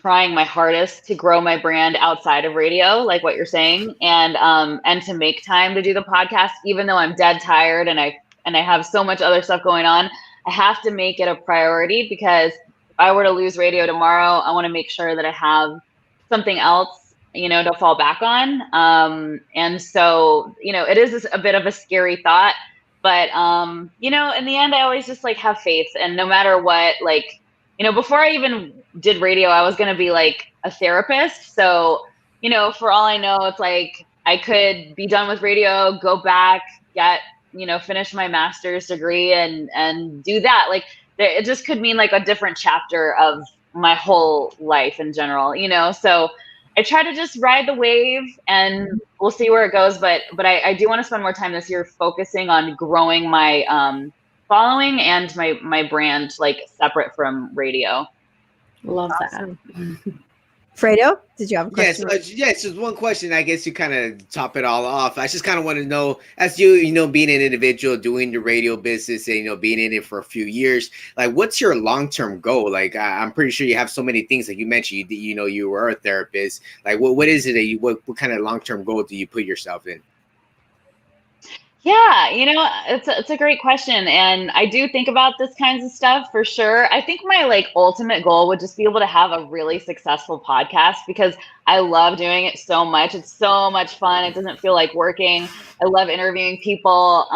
trying my hardest to grow my brand outside of radio, like what you're saying, and to make time to do the podcast, even though I'm dead tired and I have so much other stuff going on. I have to make it a priority, because if I were to lose radio tomorrow, I want to make sure that I have something else, you know, to fall back on. And so, you know, it is a bit of a scary thought, but you know, in the end, I always just like have faith, and no matter what, like, you know, before I even did radio, I was going to be like a therapist. So, you know, for all I know, it's like I could be done with radio, go back, get, you know, finish my master's degree and do that. Like it just could mean like a different chapter of my whole life in general, you know? So I try to just ride the wave and we'll see where it goes. But I do want to spend more time this year focusing on growing my, following and my brand, like separate from radio. Love awesome. That. Fredo, did you have a question? Yes, just one question. I guess you kind of top it all off. I just kind of want to know, as you know, being an individual, doing the radio business, and, you know, being in it for a few years, like, what's your long-term goal? Like, I'm pretty sure you have so many things. Like you mentioned, you know, you were a therapist. Like, what is it that what kind of long-term goal do you put yourself in? Yeah, you know, it's a great question. And I do think about this kinds of stuff for sure. I think my like ultimate goal would just be able to have a really successful podcast, because I love doing it so much. It's so much fun. It doesn't feel like working. I love interviewing people.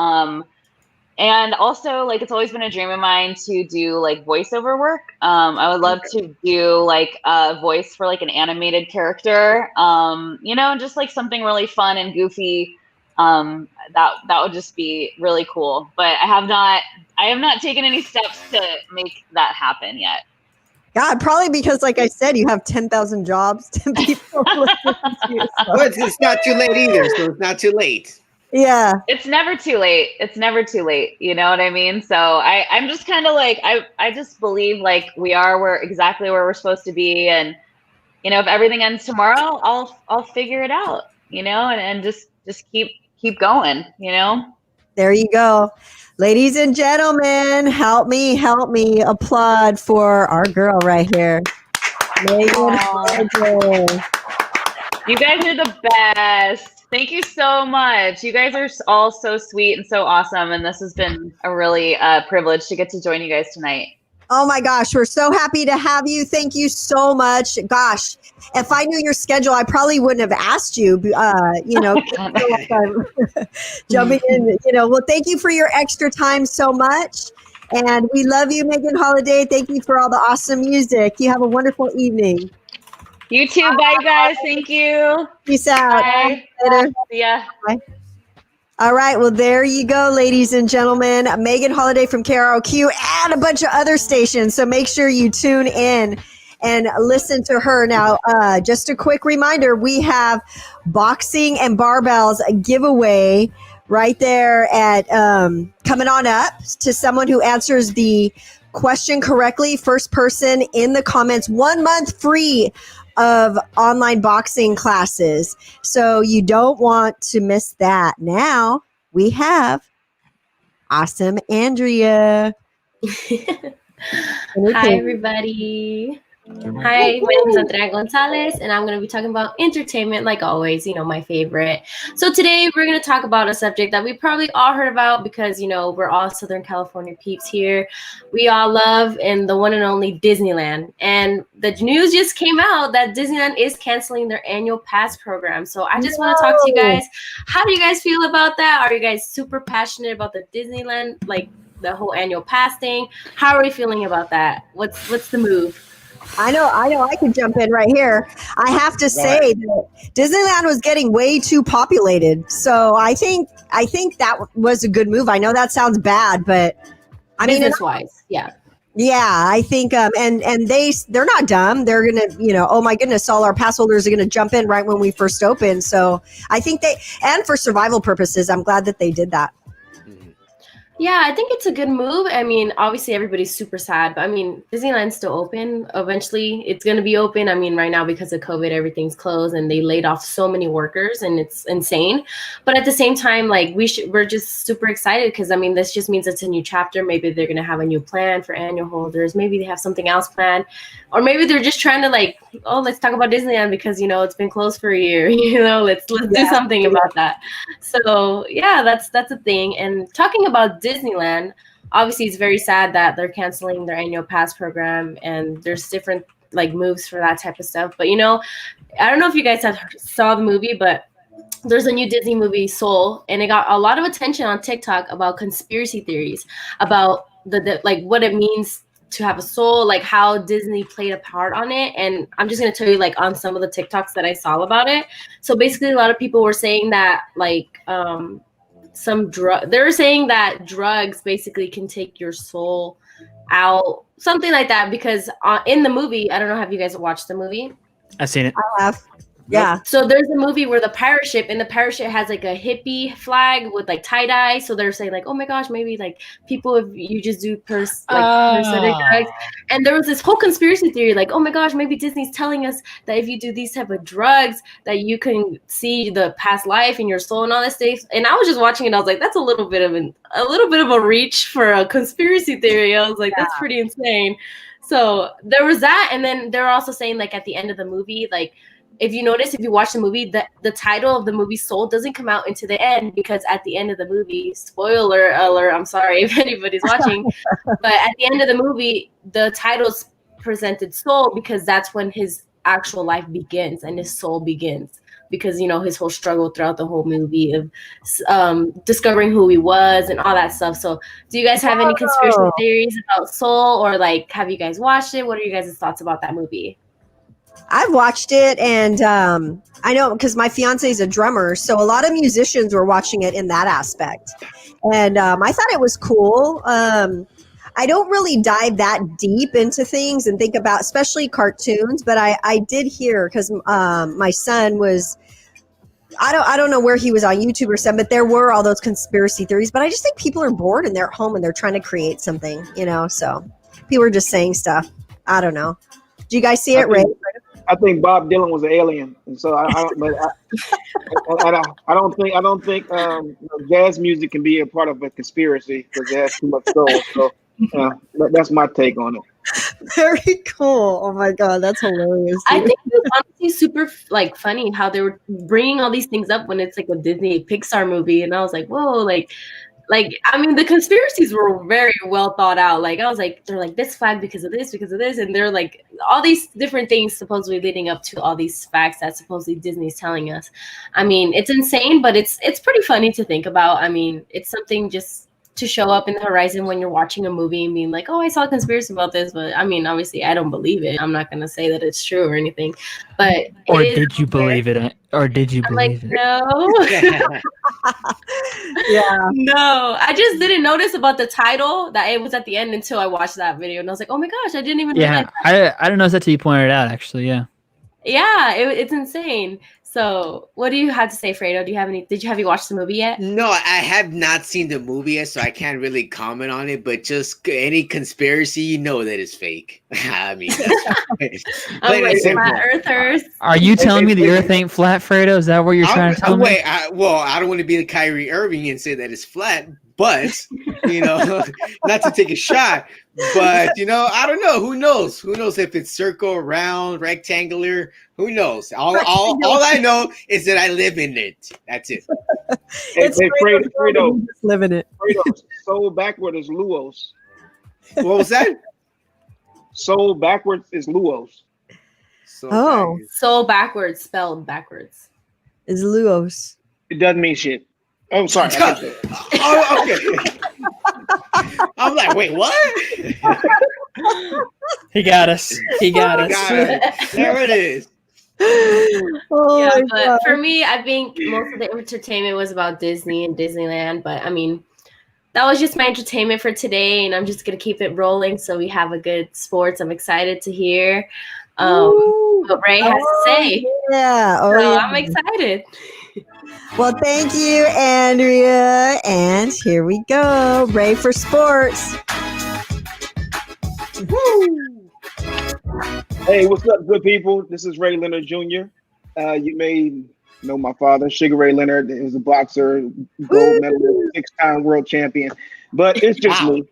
And also, like, it's always been a dream of mine to do like voiceover work. I would love to do like a voice for like an animated character, you know, just like something really fun and goofy. That would just be really cool, but I have not taken any steps to make that happen yet. God, probably because, like I said, you have 10,000 jobs to people listen to you. So. But it's not too late either, so it's not too late. Yeah. It's never too late. It's never too late. You know what I mean? So I'm just kind of like, I just believe like we're exactly where we're supposed to be. And, you know, if everything ends tomorrow, I'll figure it out, you know, and just keep going, you know? There you go. Ladies and gentlemen, help me applaud for our girl right here. Megan Holiday. You guys are the best. Thank you so much. You guys are all so sweet and so awesome. And this has been a really privilege to get to join you guys tonight. Oh my gosh, we're so happy to have you. Thank you so much. Gosh, if I knew your schedule, I probably wouldn't have asked you, you know, jumping in, you know. Well, thank you for your extra time so much. And we love you, Megan Holiday. Thank you for all the awesome music. You have a wonderful evening. You too. Bye, guys. Thank you. Peace out. Bye. Later. See ya. Bye. All right. Well, there you go, ladies and gentlemen. Megan Holiday from KROQ and a bunch of other stations. So make sure you tune in and listen to her. Now, just a quick reminder, we have Boxing and Barbells giveaway right there at coming on up to someone who answers the question correctly. First person in the comments, 1 month free of online boxing classes. So you don't want to miss that. Now we have awesome Andrea. Hi, everybody. Hi, my name is Andrea Gonzalez, and I'm going to be talking about entertainment, like always, you know, my favorite. So today we're going to talk about a subject that we probably all heard about because, you know, we're all Southern California peeps here. We all love and the one and only Disneyland. And the news just came out that Disneyland is canceling their annual pass program. So I just want to talk to you guys. How do you guys feel about that? Are you guys super passionate about the Disneyland, like the whole annual pass thing? How are we feeling about that? What's the move? I know. I could jump in right here. I have to say that Disneyland was getting way too populated. So I think that was a good move. I know that sounds bad, but I mean, business-wise, yeah. Yeah, I think, and they're not dumb. They're gonna, you know, oh my goodness, all our pass holders are gonna jump in right when we first open. So I think and for survival purposes, I'm glad that they did that. Yeah, I think it's a good move. I mean, obviously everybody's super sad, but I mean, Disneyland's still open. Eventually it's going to be open. I mean, right now because of COVID, everything's closed and they laid off so many workers and it's insane. But at the same time, like we're just super excited because I mean, this just means it's a new chapter. Maybe they're going to have a new plan for annual holders. Maybe they have something else planned. Or maybe they're just trying to like, oh, let's talk about Disneyland because, you know, it's been closed for a year, you know, let's do something about that. So yeah, that's a thing. And talking about Disneyland, obviously it's very sad that they're canceling their annual pass program and there's different like moves for that type of stuff. But, you know, I don't know if you guys saw the movie, but there's a new Disney movie, Soul, and it got a lot of attention on TikTok about conspiracy theories, about the like what it means to have a soul, like how Disney played a part on it. And I'm just going to tell you like on some of the TikToks that I saw about it. So basically a lot of people were saying that like they were saying that drugs basically can take your soul out, something like that, because in the movie, I don't know, have you guys watched the movie? I've seen it. I have. Yeah. So there's a movie where the pirate ship, and the pirate ship has like a hippie flag with like tie-dye. So they're saying like, oh my gosh, maybe like people, if you just do parasitic drugs. And there was this whole conspiracy theory, like, oh my gosh, maybe Disney's telling us that if you do these type of drugs, that you can see the past life in your soul and all that stuff. And I was just watching it, and I was like, that's a little bit of a reach for a conspiracy theory. I was like, that's pretty insane. So there was that, and then they're also saying like at the end of the movie, like, if you notice, if you watch the movie, the title of the movie Soul doesn't come out into the end, because at the end of the movie, spoiler alert, I'm sorry if anybody's watching, but at the end of the movie, the title's presented Soul because that's when his actual life begins and his soul begins, because, you know, his whole struggle throughout the whole movie of discovering who he was and all that stuff. So do you guys have any conspiracy theories about Soul, or like, have you guys watched it? What are you guys' thoughts about that movie? I've watched it, and I know because my fiance is a drummer, so a lot of musicians were watching it in that aspect. And I thought it was cool. I don't really dive that deep into things and think about, especially cartoons, but I did hear, because my son was I don't know where he was on YouTube or something, but there were all those conspiracy theories. But I just think people are bored and they're at home and they're trying to create something, so people are just saying stuff. I don't know. Do you guys see it, Ray? I think Bob Dylan was an alien, and so I don't think jazz music can be a part of a conspiracy because it has too much soul. So that's my take on it. Very cool. Oh my God, that's hilarious. Dude. I think it was honestly super funny how they were bringing all these things up when it's like a Disney Pixar movie, and I was like, whoa, like I mean, the conspiracies were very well thought out. Like I was like, they're like this flag because of this, and they're like all these different things supposedly leading up to all these facts that supposedly Disney's telling us. I mean, it's insane, but it's pretty funny to think about. I mean, it's something just to show up in the horizon when you're watching a movie and being like, oh, I saw a conspiracy about this, but I mean, obviously I don't believe it. I'm not going to say that it's true or anything, but or did you believe it? Or did you believe it? No. Yeah. No, I just didn't notice about the title that it was at the end until I watched that video, and I was like, oh my gosh, I didn't even realize that. I didn't notice that till you pointed it out, actually. Yeah, it's insane. So, what do you have to say, Fredo? Do you have any? Have you watched the movie yet? No, I have not seen the movie yet, so I can't really comment on it. But just any conspiracy, that is fake. I mean, I'm like flat earthers. Are you telling me the Earth ain't flat, Fredo? Is that what you're trying to tell me? Wait, I don't want to be the Kyrie Irving and say that it's flat, but not to take a shot. But I don't know. Who knows? Who knows if it's circle, round, rectangular? Who knows? All I know is that I live in it. That's it. Hey, Fredo, live in it. Fredo, soul backward is Luos. What was that? Soul backwards is Luos. Soul backwards, spelled backwards. Is Luos. It doesn't mean shit. Oh, sorry. Oh, okay. I'm like, wait, what? He got us. There it is. Yeah, but for me, I think most of the entertainment was about Disney and Disneyland. But I mean, that was just my entertainment for today, and I'm just gonna keep it rolling so we have a good sports. I'm excited to hear what Ray has to say. Yeah, I'm excited. Well, thank you, Andrea. And here we go. Ray for sports. Woo! Hey, what's up, good people? This is Ray Leonard Jr. You may know my father, Sugar Ray Leonard. He was a boxer, gold medalist, 6-time world champion. But it's just me.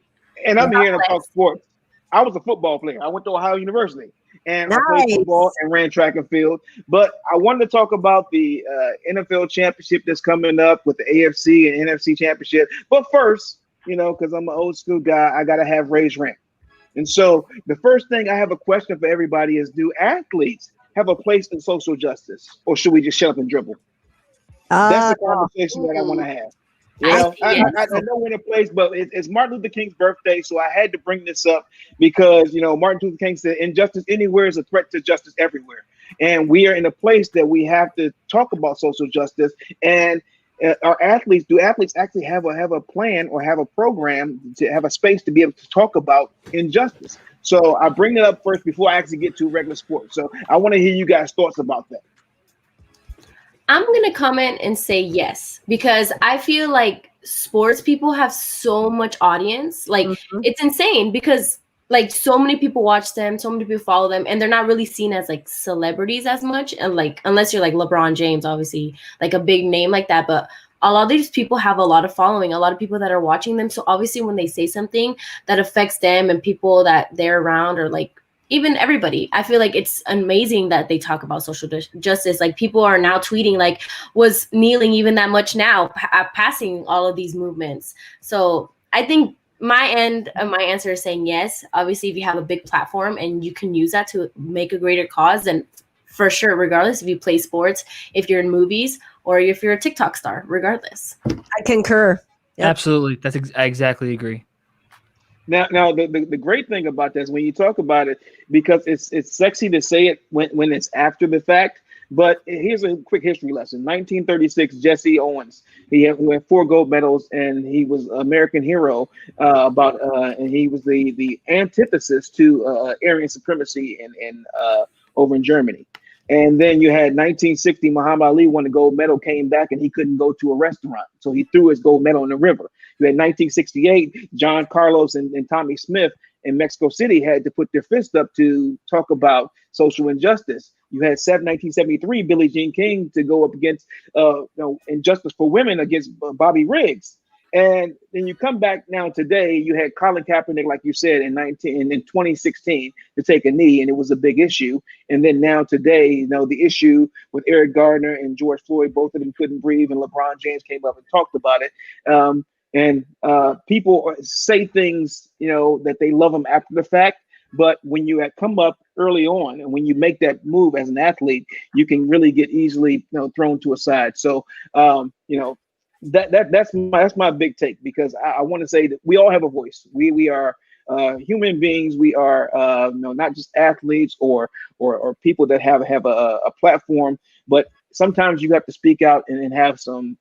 And I'm here to talk sports. I was a football player. I went to Ohio University. And I played football and ran track and field. But I wanted to talk about the NFL championship that's coming up with the AFC and NFC championship. But first, because I'm an old school guy, I got to have Ray's rant. And so the first thing, I have a question for everybody is, do athletes have a place in social justice, or should we just shut up and dribble? That's the conversation that I want to have. I know we're in a place, but it's Martin Luther King's birthday, so I had to bring this up because, Martin Luther King said, injustice anywhere is a threat to justice everywhere. And we are in a place that we have to talk about social justice. And do athletes actually have a plan or have a program to have a space to be able to talk about injustice? So I bring it up first before I actually get to regular sports. So I want to hear you guys' thoughts about that. I'm going to comment and say yes, because I feel like sports people have so much audience. Like, it's insane because like so many people watch them, so many people follow them, and they're not really seen as like celebrities as much. And like, unless you're like LeBron James, obviously like a big name like that. But a lot of these people have a lot of following, a lot of people that are watching them. So obviously when they say something that affects them and people that they're around, or like even everybody, I feel like it's amazing that they talk about social justice. Like people are now tweeting like, was kneeling even that much now, passing all of these movements. So I think my answer is saying yes. Obviously, if you have a big platform and you can use that to make a greater cause, then for sure, regardless if you play sports, if you're in movies, or if you're a TikTok star, regardless. I concur. Yep. Absolutely. I exactly agree. Now, the great thing about this, when you talk about it, because it's sexy to say it when it's after the fact. But here's a quick history lesson. 1936, Jesse Owens. He had 4 gold medals, and he was an American hero. And he was the antithesis to Aryan supremacy in over in Germany. And then you had 1960, Muhammad Ali won the gold medal, came back, and he couldn't go to a restaurant. So he threw his gold medal in the river. You had 1968, John Carlos and Tommy Smith in Mexico City had to put their fist up to talk about social injustice. You had 1973, Billie Jean King to go up against injustice for women against Bobby Riggs. And then you come back now today, you had Colin Kaepernick, like you said, in 2016 to take a knee, and it was a big issue. And then now today, the issue with Eric Gardner and George Floyd, both of them couldn't breathe, and LeBron James came up and talked about it. And people say things, that they love them after the fact. But when you come up early on, and when you make that move as an athlete, you can really get easily thrown to a side. So, that's my big take, because I want to say that we all have a voice. We are human beings. We are not just athletes or people that have a platform, but sometimes you have to speak out and have some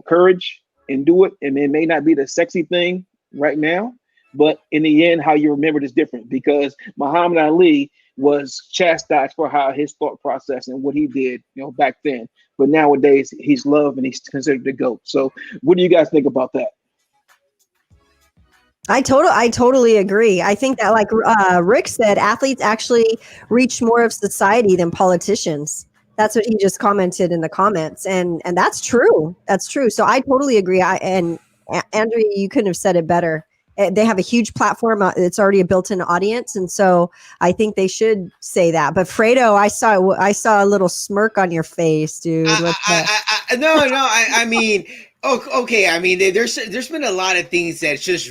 courage and do it. And it may not be the sexy thing right now, but in the end, how you remember it is different, because Muhammad Ali was chastised for how his thought process and what he did, back then. But nowadays, he's loved and he's considered the GOAT. So what do you guys think about that? I totally agree. I think that, like Rick said, athletes actually reach more of society than politicians. That's what he just commented in the comments. And that's true. That's true. So I totally agree. And Andrea, you couldn't have said it better. They have a huge platform. It's already a built-in audience. And so I think they should say that. But Fredo, I saw a little smirk on your face, dude. I mean, okay. I mean, there's been a lot of things that just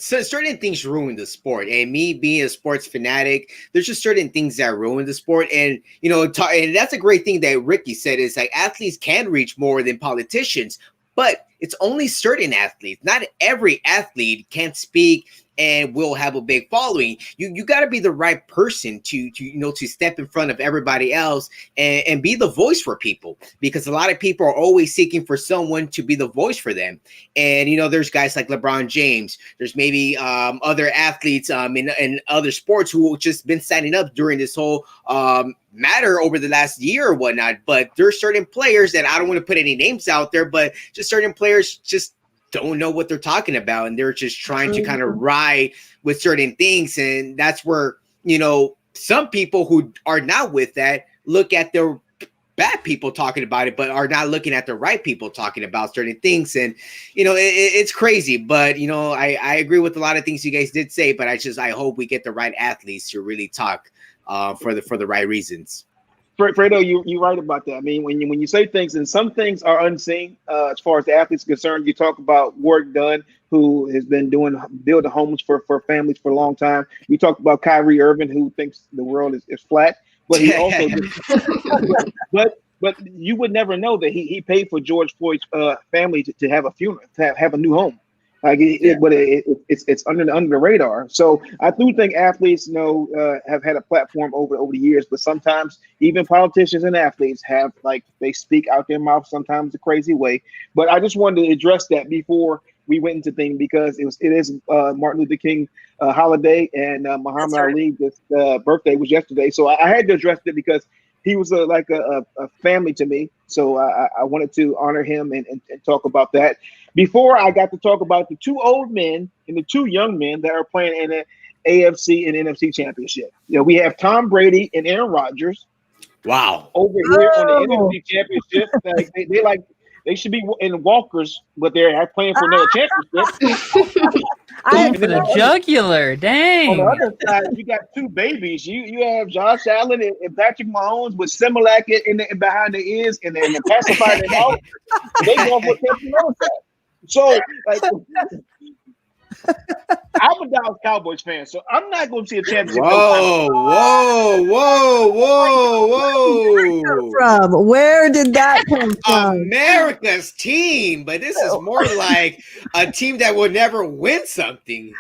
certain things ruin the sport. And me being a sports fanatic, there's just certain things that ruin the sport. And, and that's a great thing that Ricky said, is like athletes can reach more than politicians. But it's only certain athletes. Not every athlete can speak and will have a big following. You got to be the right person to step in front of everybody else and be the voice for people, because a lot of people are always seeking for someone to be the voice for them. And there's guys like LeBron James. There's maybe other athletes in other sports who have just been standing up during this whole matter over the last year or whatnot. But there's certain players that I don't want to put any names out there, but just certain players just don't know what they're talking about, and they're just trying to kind of ride with certain things. And that's where some people who are not with that look at the bad people talking about it, but are not looking at the right people talking about certain things. And it's crazy, but I agree with a lot of things you guys did say, but I hope we get the right athletes to really talk for the right reasons. Fredo, you're right about that. I mean, when you say things, and some things are unseen as far as the athletes are concerned. You talk about Warrick Dunn, who has been building homes for families for a long time. We talk about Kyrie Irving, who thinks the world is flat, but he also but you would never know that he paid for George Floyd's family to have a funeral, to have a new home. But it's under the radar. So I do think athletes, have had a platform over the years, but sometimes even politicians and athletes have, they speak out their mouth sometimes a crazy way. But I just wanted to address that before we went into things, because it is Martin Luther King holiday, and Muhammad Ali's birthday was yesterday. So I had to address it because he was like a family to me. So I wanted to honor him and talk about that. Before I got to talk about the two old men and the two young men that are playing in the AFC and NFC championship. We have Tom Brady and Aaron Rodgers. Wow. Over here on the NFC championship. They should be in walkers, but they're playing for another championship. Going for the jugular, dang. On the other side, you got two babies. You have Josh Allen and Patrick Mahomes with Similac in behind the ears and then the pacifier in the mouth. They go for Kevin Miller. So, I'm a Dallas Cowboys fan, so I'm not going to see a championship. Whoa. Where did that come from? America's team, but this is more like a team that will never win something.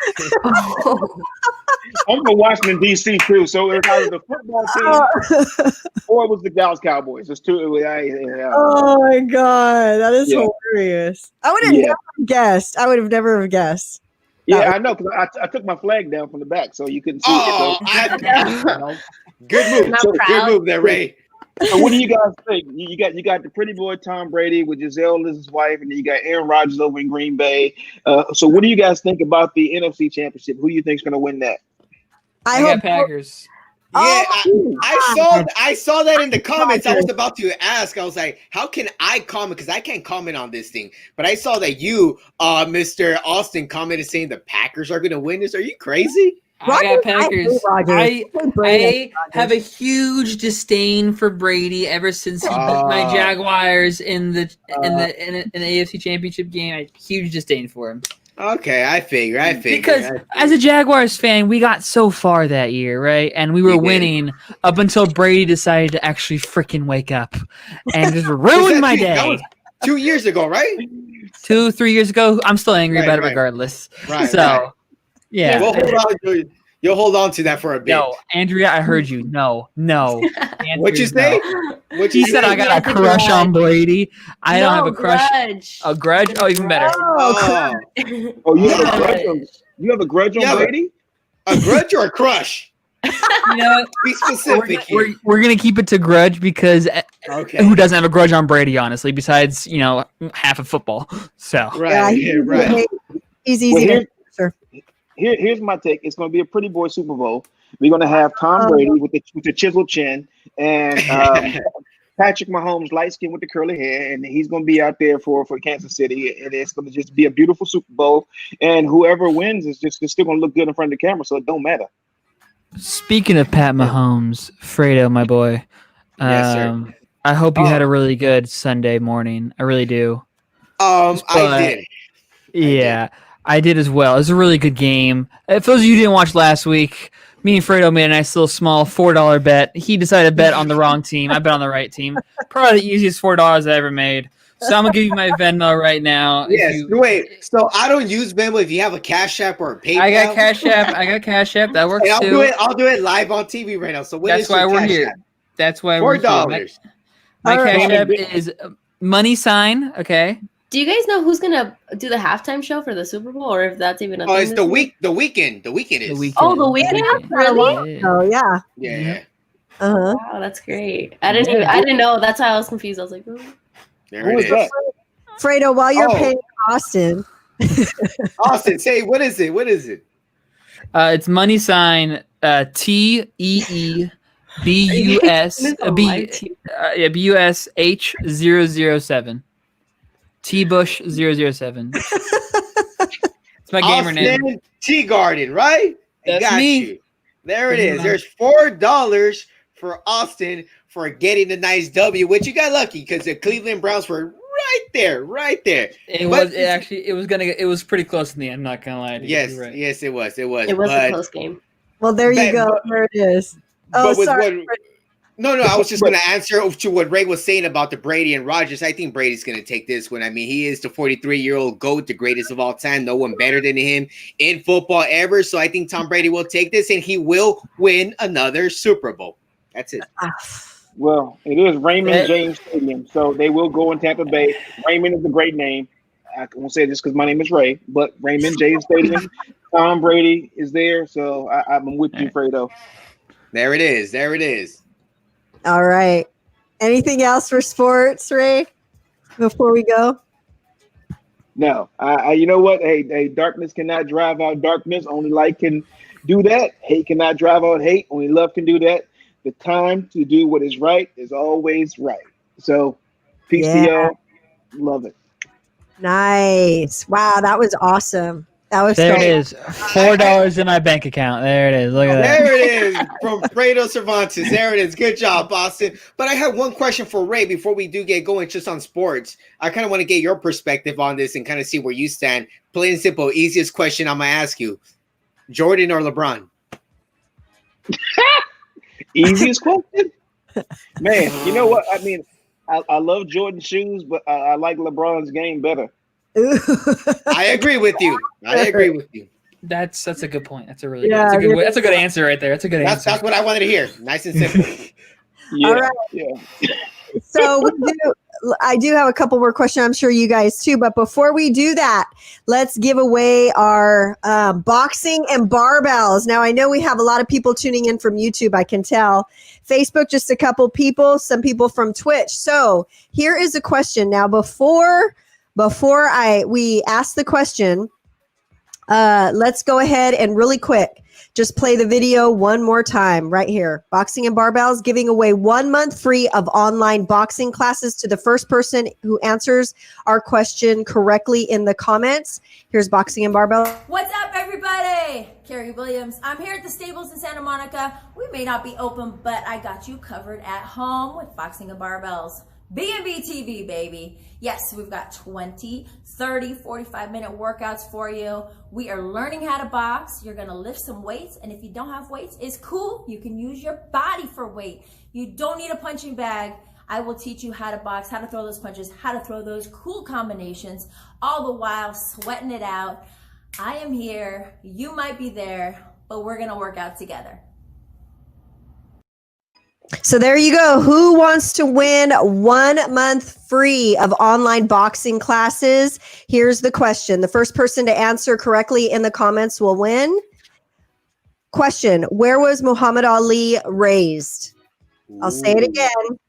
I'm from Washington, D.C. too, so it was either the football team or it was the Dallas Cowboys. It's two. Oh my God, that is hilarious. I would have never guessed. I would have never guessed. Yeah, I know, because I took my flag down from the back, so you couldn't see it. So. Good move. Not So- Good proud. move there, Ray. So what do you guys think? You got the pretty boy Tom Brady with Giselle as his wife, and then you got Aaron Rodgers over in Green Bay. So what do you guys think about the NFC Championship? Who do you think's going to win that? I hope got Packers. Yeah, Oh, I saw that in the comments. I was about to ask. I was like, how can I comment? Because I can't comment on this thing. But I saw that you, Mr. Austin, commented saying the Packers are going to win this. Are you crazy? I got Packers. I Brady. have a huge disdain for Brady ever since he beat my Oh. Jaguars in the AFC Championship game. I had huge disdain for him. Okay, I figure. Because as a Jaguars fan, we got so far that year, right? And we were We did. winning up until Brady decided to actually freaking wake up and just ruin my That day. was 2 years ago, right? 2-3 years ago, I'm still angry Right, about it right. regardless. Right. So, right. yeah. We'll hold on to it. You'll hold on to that for a bit. No, Andrea, I heard you. No. What'd you say? What'd you He said say? I got a crush on Brady. I don't have a crush. Grudge. A grudge? Oh, even better. Oh, Oh, you have a Yeah. grudge on, you have a grudge on Yeah, but- Brady? a grudge or a crush? You know what? Be specific here. We're gonna keep it to grudge because Okay. who doesn't have a grudge on Brady, honestly, besides, half of football. So Right. he's right. He's Well, easy to answer. Here's my take. It's going to be a pretty boy Super Bowl. We're going to have Tom Brady with the chiseled chin and Patrick Mahomes, light skin with the curly hair, and he's going to be out there for Kansas City, and it's going to just be a beautiful Super Bowl. And whoever wins is still going to look good in front of the camera, so it don't matter. speaking of Pat Mahomes, Fredo, my boy, Yes, sir. I hope you Oh. had a really good Sunday morning. I really do. I But- did. Yeah, I did as well. It was a really good game. For those of you who didn't watch last week, me and Fredo made a nice little small $4 bet. He decided to bet on the wrong team. I bet on the right team. Probably the easiest $4 I ever made. So I'm gonna give you my Venmo right now. If Yes. you- Wait. So I don't use Venmo. If you have a Cash App or a PayPal, I got Cash App. That works Hey, I'll too. do it. I'll do it live on TV right now. So what That's is why your we're Cash here. App? That's why we're here. $4. My All right. Cash App is money sign. Okay. Do you guys know who's gonna do the halftime show for the Super Bowl, or if that's even a Oh, thing it's this the year? week. The weekend. The weekend is. Oh, the Weeknd? Really? Oh yeah. Yeah. Uh-huh. Wow, that's great. I didn't know. That's why I was confused. I was like, oh. There Who it is that? Fredo, while you're Oh. paying Austin, Austin, say what is it? What is it? It's money sign TEEBUS BUSH007. T Bush 007. It's my gamer name. Austin Tea Garden, right? I That's got me. you. There it is. Mhm. There's $4 for Austin for getting the nice W, which you got lucky because the Cleveland Browns were right there. It But was pretty close in the end. I'm not gonna lie to you. Yes, You're right. yes, it was. It was. It was a but, close game. well, there you But- go. There it is. Oh, but with sorry. what? No, I was just going to answer to what Ray was saying about the Brady and Rodgers. I think Brady's going to take this one. I mean, he is the 43-year-old GOAT, the greatest of all time. No one better than him in football ever. So I think Tom Brady will take this, and he will win another Super Bowl. That's it. Well, it is Raymond James Stadium, so they will go in Tampa Bay. Raymond is a great name. I won't say this because my name is Ray, but Raymond James Stadium. Tom Brady is there, so I'm with you, Fredo. There it is. There it is. All right. Anything else for sports, Ray? Before we go? No, you know what? Hey, darkness cannot drive out darkness. Only light can do that. Hate cannot drive out hate. Only love can do that. The time to do what is right is always right. So, peace to y'all. Love it. Nice. Wow, that was awesome. That was There so- it is. $4 in my bank account. There it is. Look at that. There it is from Fredo Cervantes. There it is. Good job, Boston. But I have one question for Ray before we do get going just on sports. I kind of want to get your perspective on this and kind of see where you stand. Plain and simple, easiest question I'm going to ask you. Jordan or LeBron? Easiest question? Man, you know what? I mean, I love Jordan shoes, but I like LeBron's game better. I agree with you. That's a good point. That's a really Yeah, good, that's a good answer right there. That's a good answer. That's what I wanted to hear. Nice and simple. Yeah, All right. yeah. So we do I do have a couple more questions. I'm sure you guys too. But before we do that, let's give away our boxing and barbells. Now, I know we have a lot of people tuning in from YouTube. I can tell. Facebook, just a couple people. Some people from Twitch. So here is a question. Now, before we ask the question, let's go ahead and really quick just play the video one more time right here. Boxing and Barbells giving away 1 month free of online boxing classes to the first person who answers our question correctly in the comments. Here's Boxing and Barbells. What's up, everybody? Carrie Williams. I'm here at the Stables in Santa Monica. We may not be open, but I got you covered at home with Boxing and Barbells. B&B TV, baby. Yes, we've got 20, 30, 45-minute workouts for you. We are learning how to box. You're going to lift some weights, and if you don't have weights, it's cool. You can use your body for weight. You don't need a punching bag. I will teach you how to box, how to throw those punches, how to throw those cool combinations, all the while sweating it out. I am here. You might be there, but we're going to work out together. So there you go. Who wants to win 1 month free of online boxing classes? Here's the question. The first person to answer correctly in the comments will win. Question, where was Muhammad Ali raised? I'll say it again.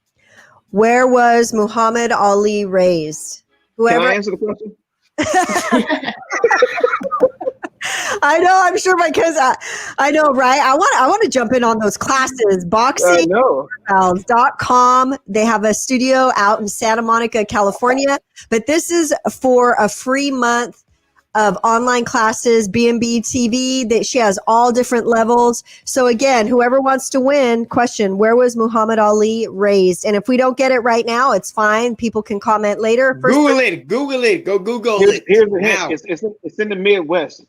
Where was Muhammad Ali raised? Whoever. Can I answer the question? I know, I'm sure because I know, right? I want to jump in on those classes. Boxingbarbells.com. They have a studio out in Santa Monica, California, but this is for a free month of online classes, B&B TV, that she has all different levels. So again, whoever wants to win, question, where was Muhammad Ali raised? And if we don't get it right now, it's fine. People can comment later. Google it. Go Google it. Here's the hint. It's in the Midwest.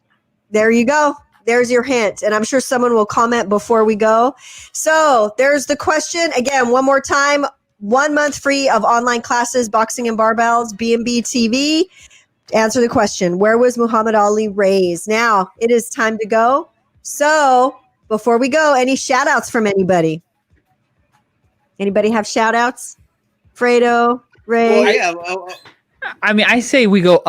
There you go. There's your hint. And I'm sure someone will comment before we go. So there's the question. Again, one more time, 1 month free of online classes, Boxing and Barbells, B&B TV. Answer the question, where was Muhammad Ali raised? Now it is time to go. So before we go, any shout outs from anybody? Anybody have shout outs? Fredo, Ray? I mean, I say we go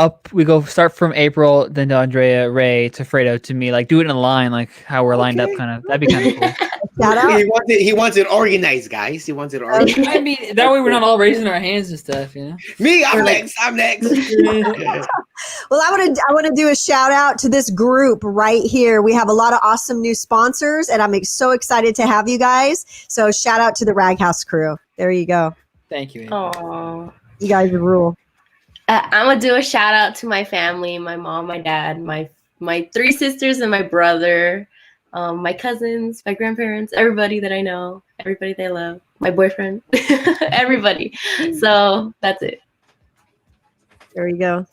start from April, then to Andrea, Ray, to Fredo, to me. Like, do it in a line, like how we're lined up, kind of. That'd be kind of cool. Shout out. He wants it organized, guys. He wants it organized. I mean, that way we're not all raising our hands and stuff, you know? Me, I'm next. Well, I want to do a shout out to this group right here. We have a lot of awesome new sponsors, and I'm so excited to have you guys. So shout out to the Rag House crew. There you go. Thank you. Oh, You guys rule. I'm gonna do a shout out to my family, my mom, my dad, my 3 sisters, and my brother, my cousins, my grandparents, everybody that I know, everybody they love, my boyfriend, everybody. So that's it. There you go.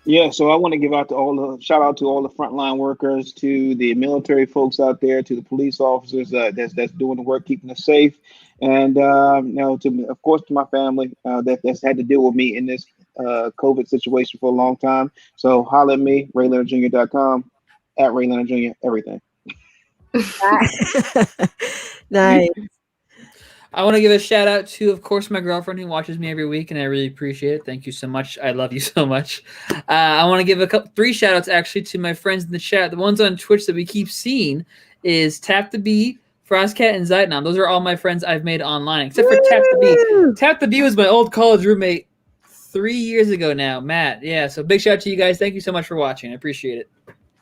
Yeah, so I want to give out to shout out to all the frontline workers, to the military folks out there, to the police officers that's doing the work, keeping us safe, and of course to my family that's had to deal with me in this COVID situation for a long time. So holler at me, RayLeonardJr.com, at RayLeonardJr, everything. Nice. I want to give a shout out to, of course, my girlfriend who watches me every week, and I really appreciate it. Thank you so much. I love you so much. I want to give 3 shout outs actually to my friends in the chat. The ones on Twitch that we keep seeing is Tap the Bee, Frostcat, and Zeitnam. Those are all my friends I've made online, except for Tap the Bee. Tap the Bee was my old college roommate 3 years ago now, Matt. Yeah, so big shout out to you guys. Thank you so much for watching. I appreciate it.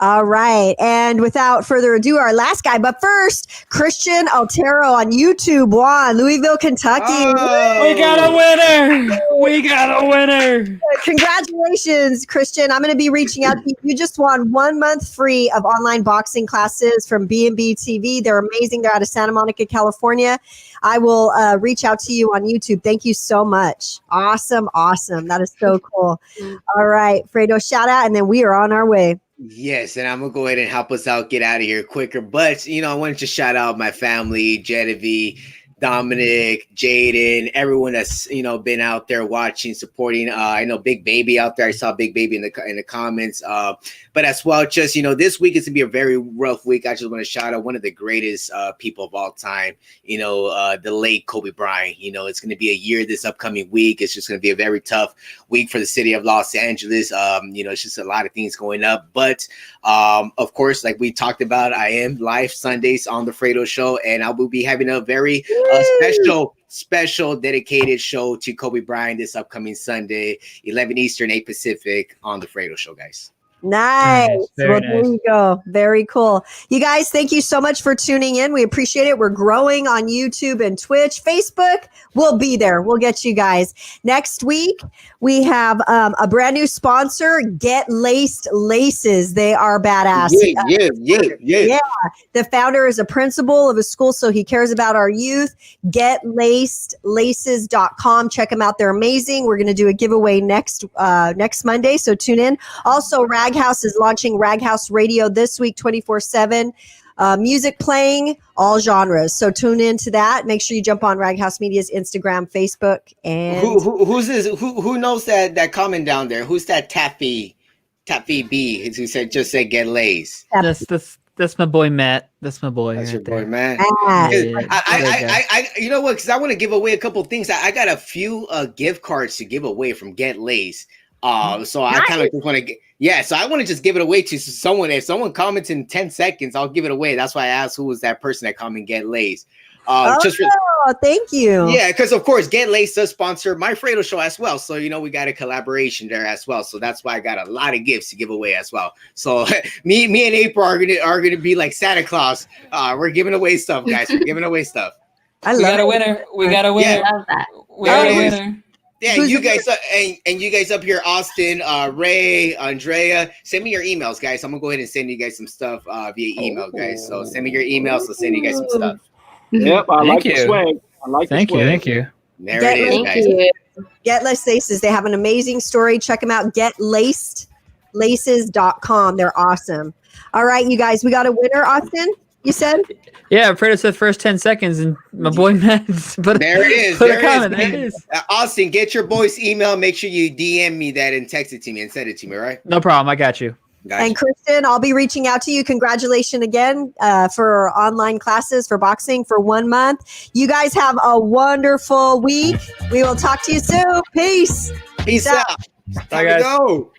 All right. And without further ado, our last guy. But first, Christian Altero on YouTube won Louisville, Kentucky. Oh. We got a winner. We got a winner. Congratulations, Christian. I'm going to be reaching out to you. You just won 1 month free of online boxing classes from B&B TV. They're amazing. They're out of Santa Monica, California. I will reach out to you on YouTube. Thank you so much. Awesome. That is so cool. All right, Fredo, shout out, and then we are on our way. Yes, and I'm gonna go ahead and help us out get out of here quicker. But I wanted to shout out my family, Genevieve, Dominic, Jaden, everyone that's been out there watching, supporting. I know Big Baby out there. I saw Big Baby in the comments. But as well, just this week is gonna be a very rough week. I just want to shout out one of the greatest people of all time. The late Kobe Bryant. It's gonna be a year this upcoming week. It's just gonna be a very tough week for the city of Los Angeles. It's just a lot of things going up. But of course, like we talked about, I am live Sundays on the Fredo Show, and I will be having a very special dedicated show to Kobe Bryant this upcoming Sunday, 11 Eastern, 8 Pacific on the Fredo Show, guys. Nice. Very There nice. you go. Very cool. You guys, thank you so much for tuning in. We appreciate it. We're growing on YouTube and Twitch. Facebook, we'll be there. We'll get you guys. Next week, we have a brand new sponsor, Get Laced Laces. They are badass. Yeah. The founder is a principal of a school, so he cares about our youth. GetLacedLaces.com. Check them out. They're amazing. We're going to do a giveaway next Monday, so tune in. Also, Rag House is launching Rag House Radio this week, 24/7. Music playing, all genres. So tune into that. Make sure you jump on Rag House Media's Instagram, Facebook, and who's this? Who knows that comment down there? Who's that Taffy B? Who said get lays? That's my boy Matt. That's my boy. That's your right boy, there. man. Yeah. I you know what? Because I want to give away a couple things. I got a few gift cards to give away from Get Lays. So I kind of just want to get. Yeah, so I want to just give it away to someone. If someone comments in 10 seconds, I'll give it away. That's why I asked who was that person that commented Get Lays. Thank you. Yeah, because of course, Get Lace does sponsor my Fredo Show as well. So we got a collaboration there as well. So that's why I got a lot of gifts to give away as well. So me and April are gonna be like Santa Claus. We're giving away stuff, guys. We're giving away stuff. We got a winner. We got a winner. I love that. We got a winner. Yeah, you guys and you guys up here, Austin, Ray, Andrea, send me your emails, guys. I'm gonna go ahead and send you guys some stuff via email, guys. So send me your emails. I'll send you guys some stuff. Yep, I like the swag. Thank you. There it is, guys. Get Laced Laces. They have an amazing story. Check them out. GetLacedLaces.com. They're awesome. All right, you guys, we got a winner, Austin, you said? Yeah, Fredo said first 10 seconds, and my boy Matt There it is. There it is. Austin, get your boy's email. Make sure you DM me that and text it to me and send it to me, all right? No problem. I got you. Gotcha. And Kristen, I'll be reaching out to you. Congratulations again for online classes for boxing for 1 month. You guys have a wonderful week. We will talk to you soon. Peace. Peace out. Bye, guys. Go.